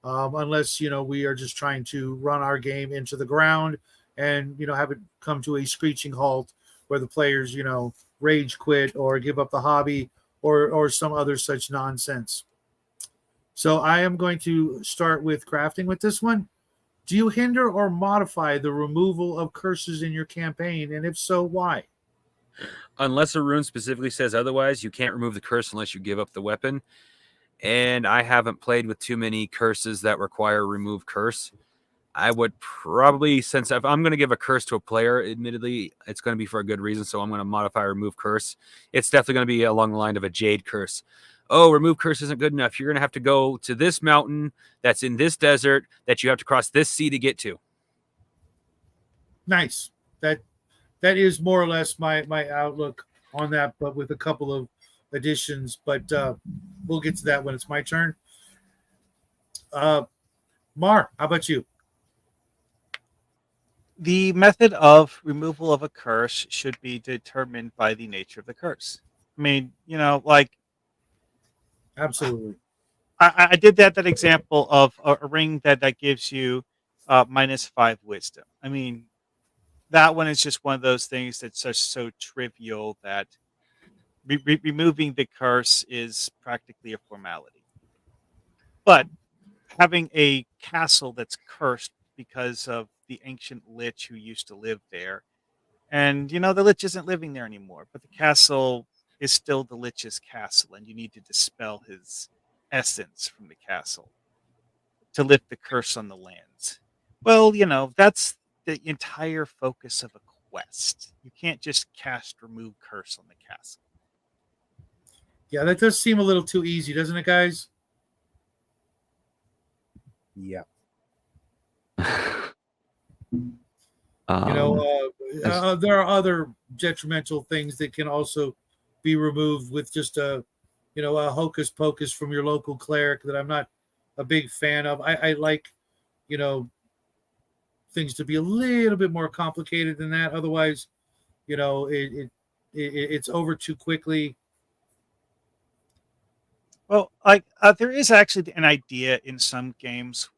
[SPEAKER 2] unless we are just trying to run our game into the ground and have it come to a screeching halt where the players rage quit or give up the hobby or some other such nonsense. So I am going to start with crafting with this one. Do you hinder or modify the removal of curses in your campaign? And if so, why?
[SPEAKER 4] Unless a rune specifically says otherwise, you can't remove the curse unless you give up the weapon. And I haven't played with too many curses that require remove curse. I would probably, since if I'm going to give a curse to a player, admittedly, it's going to be for a good reason. So I'm going to modify remove curse. It's definitely going to be along the line of a jade curse. Oh, remove curse isn't good enough. You're going to have to go to this mountain that's in this desert that you have to cross this sea to get to.
[SPEAKER 2] Nice. That is more or less my outlook on that, but with a couple of additions. But we'll get to that when it's my turn. Mar, how about you?
[SPEAKER 3] The method of removal of a curse should be determined by the nature of the curse. I mean,
[SPEAKER 2] Absolutely.
[SPEAKER 3] I did that example of a ring that gives you -5 wisdom. I mean, that one is just one of those things that's just so trivial that removing the curse is practically a formality. But having a castle that's cursed because of the ancient lich who used to live there, and the lich isn't living there anymore, but the castle is still the lich's castle, and you need to dispel his essence from the castle to lift the curse on the lands. Well, that's the entire focus of a quest. You can't just cast remove curse on the castle.
[SPEAKER 2] Yeah, that does seem a little too easy, doesn't it, guys?
[SPEAKER 5] Yeah.
[SPEAKER 2] There are other detrimental things that can also be removed with just a hocus pocus from your local cleric that I'm not a big fan of. I like, things to be a little bit more complicated than that. Otherwise, it's over too quickly.
[SPEAKER 3] Well, there is actually an idea in some games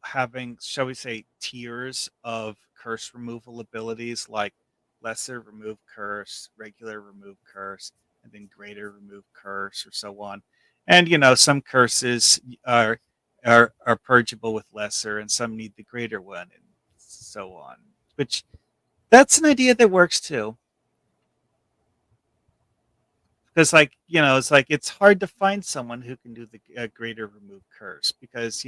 [SPEAKER 3] having, shall we say, tiers of curse removal abilities, like lesser remove curse, regular remove curse, and then greater remove curse, or so on. And some curses are purgeable with lesser, and some need the greater one, and so on. Which that's an idea that works too. Because it's hard to find someone who can do the greater remove curse, because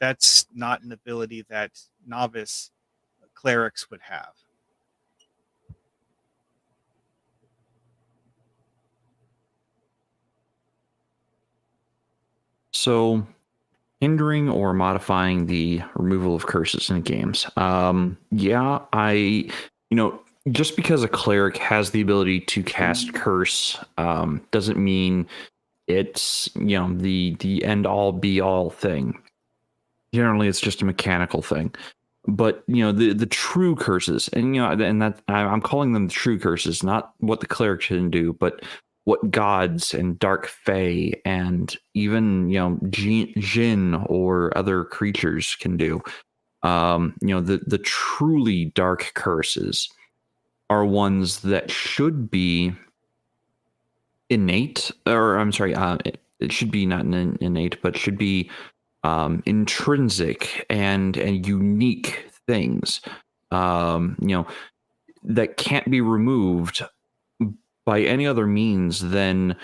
[SPEAKER 3] that's not an ability that novice clerics would have.
[SPEAKER 1] So, hindering or modifying the removal of curses in games. Just because a cleric has the ability to cast curse doesn't mean it's the end all be all thing. Generally, it's just a mechanical thing. But the true curses, and that I'm calling them the true curses, not what the cleric can do, but what gods and dark fae and even jinn or other creatures can do. The truly dark curses are ones that should be innate, or I'm sorry, it should be not innate, but should be intrinsic and unique things, that can't be removed by any other means than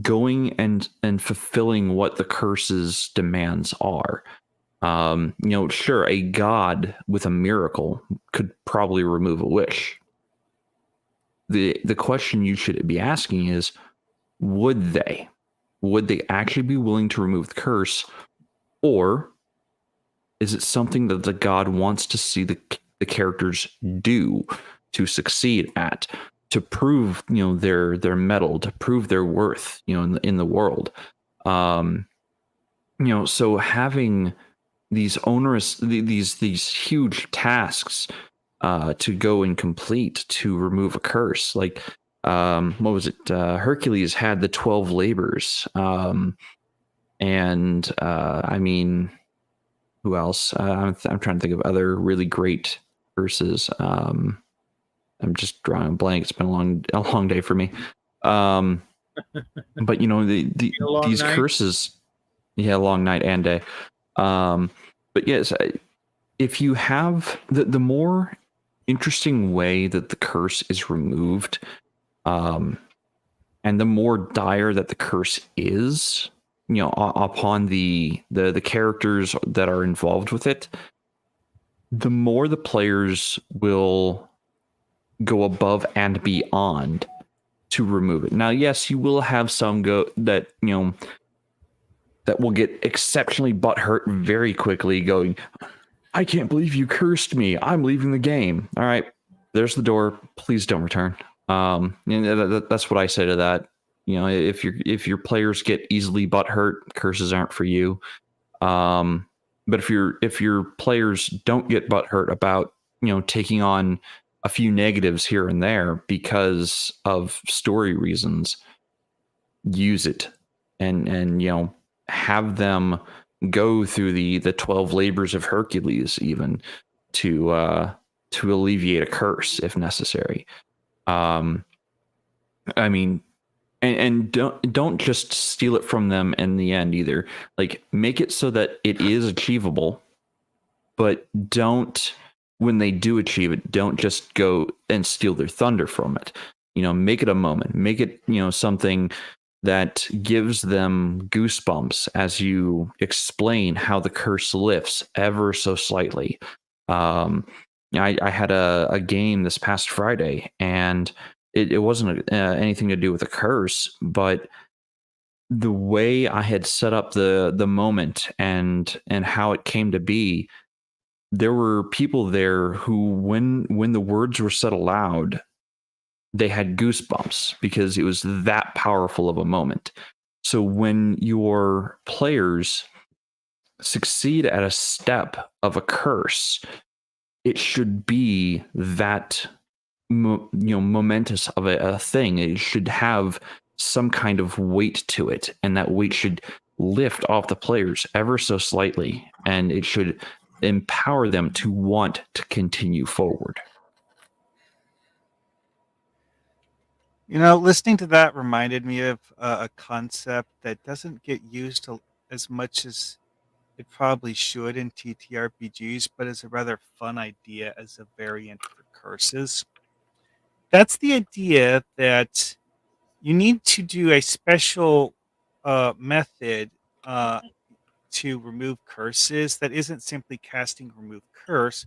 [SPEAKER 1] going and fulfilling what the curse's demands are. Sure, a god with a miracle could probably remove a wish. The question you should be asking is, would they actually be willing to remove the curse, or is it something that the god wants to see the characters do to succeed at, to prove their mettle, to prove their worth in the world? So having these onerous these huge tasks to go and complete to remove a curse, like what was it, Hercules had the 12 labors, and I mean, who else? I'm trying to think of other really great curses. I'm just drawing a blank. It's been a long day for me. But these
[SPEAKER 2] night.
[SPEAKER 1] curses, long night and day. But yes, if you have the more interesting way that the curse is removed, and the more dire that the curse is, upon the characters that are involved with it, the more the players will go above and beyond to remove it. Now, yes, you will have some that will get exceptionally butthurt very quickly, going, "I can't believe you cursed me. I'm leaving the game." All right, there's the door. Please don't return. And that's what I say to that. If your players get easily butthurt, curses aren't for you. But if your players don't get butthurt about taking on a few negatives here and there because of story reasons, use it and have them go through the 12 labors of Hercules even to alleviate a curse if necessary. I mean, and don't just steal it from them in the end either. Like, make it so that it is achievable, but don't, when they do achieve it, don't just go and steal their thunder from it. Make it a moment. Make it something that gives them goosebumps as you explain how the curse lifts ever so slightly. I had a game this past Friday, and it wasn't anything to do with a curse, but the way I had set up the moment and how it came to be, there were people there who, when the words were said aloud, they had goosebumps because it was that powerful of a moment. So when your players succeed at a step of a curse, it should be that momentous of a thing. It should have some kind of weight to it, and that weight should lift off the players ever so slightly, and it should empower them to want to continue forward.
[SPEAKER 3] Listening to that reminded me of a concept that doesn't get used as much as it probably should in TTRPGs, but is a rather fun idea as a variant for curses. That's the idea that you need to do a special method to remove curses that isn't simply casting remove curse,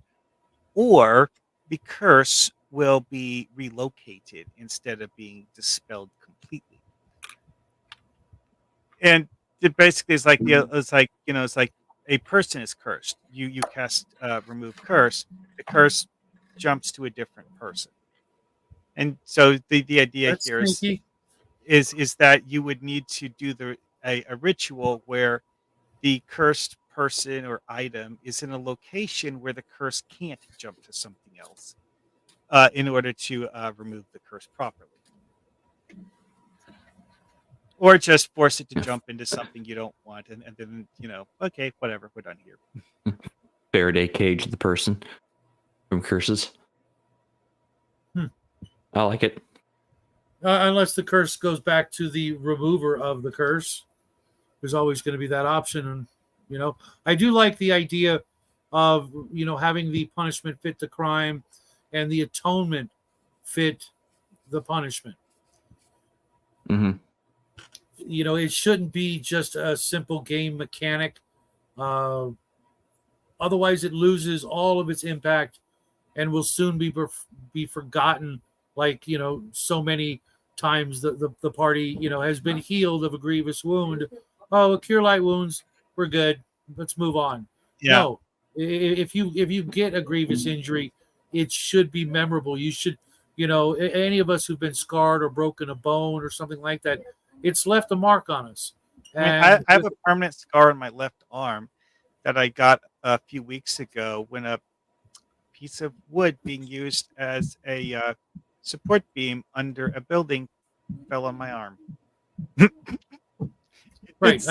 [SPEAKER 3] or the curse will be relocated instead of being dispelled completely. And it basically is like it's like a person is cursed. You cast remove curse. The curse jumps to a different person. And so the idea
[SPEAKER 2] That's
[SPEAKER 3] here
[SPEAKER 2] sneaky.
[SPEAKER 3] is that you would need to do a ritual where the cursed person or item is in a location where the curse can't jump to something else in order to remove the curse properly. Or just force it to jump into something you don't want, and then, okay, whatever, we're done here.
[SPEAKER 1] Faraday cage the person from curses. I like it.
[SPEAKER 2] Unless the curse goes back to the remover of the curse, there's always going to be that option. And I do like the idea of having the punishment fit the crime, and the atonement fit the punishment.
[SPEAKER 1] Mm-hmm.
[SPEAKER 2] It shouldn't be just a simple game mechanic. Otherwise, it loses all of its impact and will soon be forgotten. Like so many times the party has been healed of a grievous wound. Oh, cure light wounds, we're good. Let's move on.
[SPEAKER 3] Yeah.
[SPEAKER 2] No, if you get a grievous injury, it should be memorable. You should, any of us who've been scarred or broken a bone or something like that, it's left a mark on us.
[SPEAKER 3] I mean, I have a permanent scar on my left arm that I got a few weeks ago when a piece of wood being used as a support beam under a building fell on my arm.
[SPEAKER 2] Right.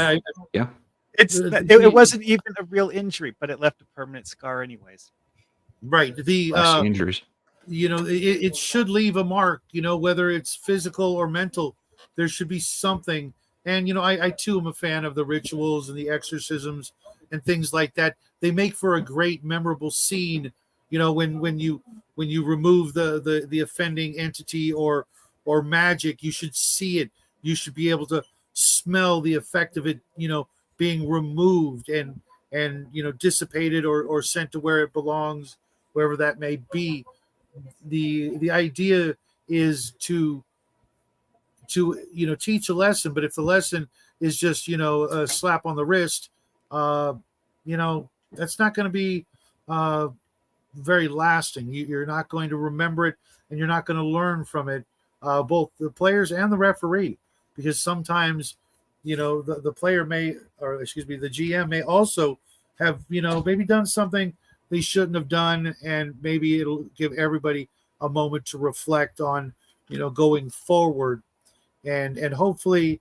[SPEAKER 1] Yeah.
[SPEAKER 3] It wasn't even a real injury, but it left a permanent scar anyways.
[SPEAKER 2] Right. The
[SPEAKER 1] injuries.
[SPEAKER 2] it should leave a mark, whether it's physical or mental. There should be something. And I too am a fan of the rituals and the exorcisms and things like that. They make for a great memorable scene, when you remove the offending entity or magic. You should see it. You should be able to smell the effect of it, being removed and dissipated or sent to where it belongs, wherever that may be. The idea is to teach a lesson, but if the lesson is just a slap on the wrist, that's not going to be very lasting. You're not going to remember it, and you're not going to learn from it, both the players and the referee, because sometimes the player may, or excuse me, the GM may also have maybe done something they shouldn't have done, and maybe it'll give everybody a moment to reflect on going forward, and hopefully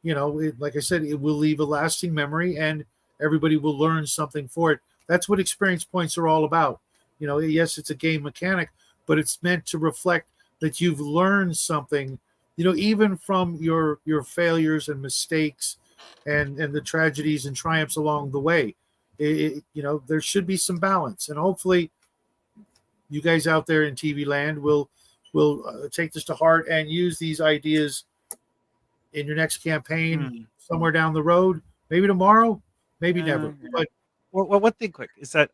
[SPEAKER 2] like I said, it will leave a lasting memory and everybody will learn something for it. That's what experience points are all about. Yes, it's a game mechanic, but it's meant to reflect that you've learned something, even from your failures and mistakes and the tragedies and triumphs along the way. There should be some balance, and hopefully you guys out there in TV land will take this to heart and use these ideas in your next campaign somewhere down the road. Maybe tomorrow, maybe never. But
[SPEAKER 3] one thing quick is that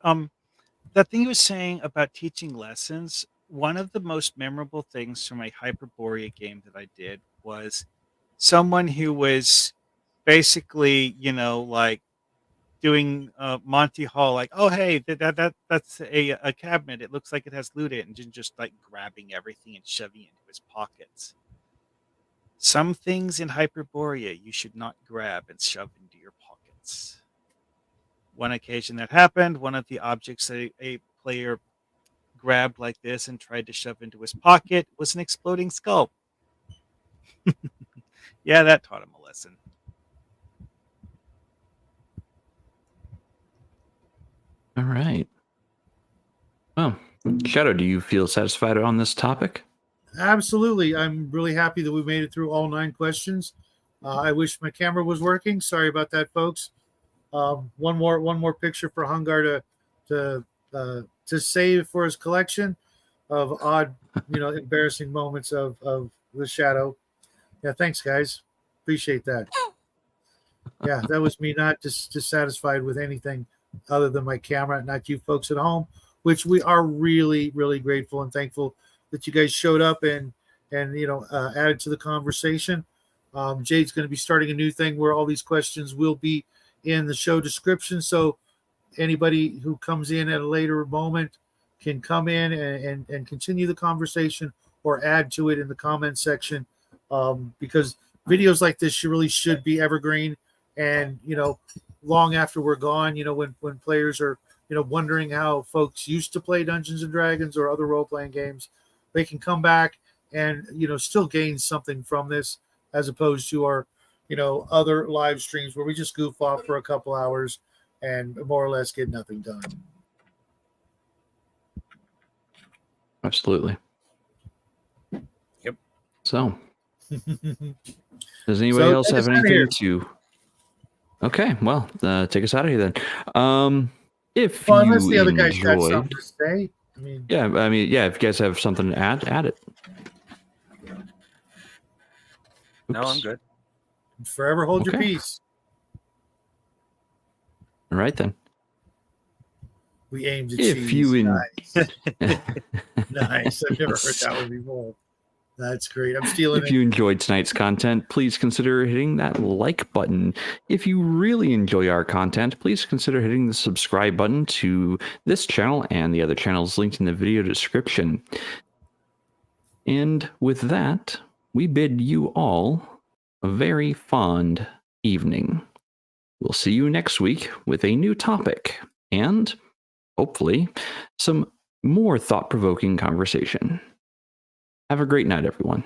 [SPEAKER 3] that thing you were saying about teaching lessons. One of the most memorable things from a Hyperborea game that I did was someone who was basically, like doing Monty Hall, like, oh hey, that's a cabinet. It looks like it has loot in it, and just like grabbing everything and shoving it into his pockets. Some things in Hyperborea you should not grab and shove into your pockets. One occasion that happened, one of the objects that a player grabbed like this and tried to shove into his pocket was an exploding skull. Yeah, that taught him a lesson.
[SPEAKER 1] All right. Well, Shadow, do you feel satisfied on this topic?
[SPEAKER 2] Absolutely. I'm really happy that we made it through all 9 questions. I wish my camera was working. Sorry about that, folks. One more picture for Hungar to save for his collection of odd, embarrassing moments of the Shadow. Yeah, thanks, guys. Appreciate that. Yeah, that was me not dissatisfied with anything other than my camera, not you folks at home, which we are really, really grateful and thankful that you guys showed up and added to the conversation. Jade's going to be starting a new thing where all these questions will be in the show description, so anybody who comes in at a later moment can come in and continue the conversation or add to it in the comment section, because videos like this really should be evergreen, and long after we're gone, when players are wondering how folks used to play Dungeons and Dragons or other role-playing games, they can come back and still gain something from this, as opposed to our other live streams where we just goof off for a couple hours and more or less get nothing done.
[SPEAKER 1] Absolutely.
[SPEAKER 4] Yep.
[SPEAKER 1] So, does anybody else have anything to? Okay, well, take us out of here then. If
[SPEAKER 2] unless
[SPEAKER 1] you
[SPEAKER 2] the other guys got something
[SPEAKER 1] enjoyed,
[SPEAKER 2] to say,
[SPEAKER 1] if you guys have something to add it.
[SPEAKER 4] No, I'm
[SPEAKER 1] Oops.
[SPEAKER 4] good.
[SPEAKER 2] forever hold your
[SPEAKER 1] Okay.
[SPEAKER 2] peace.
[SPEAKER 1] All right then.
[SPEAKER 2] We aim to
[SPEAKER 1] If
[SPEAKER 2] cheese.
[SPEAKER 1] you
[SPEAKER 2] Nice. Nice. I've never heard that one before. That's great. I'm stealing
[SPEAKER 1] If
[SPEAKER 2] it.
[SPEAKER 1] you enjoyed tonight's content, please consider hitting that like button. If you really enjoy our content, please consider hitting the subscribe button to this channel and the other channels linked in the video description. And with that, we bid you all a very fond evening. We'll see you next week with a new topic and, hopefully, some more thought-provoking conversation. Have a great night, everyone.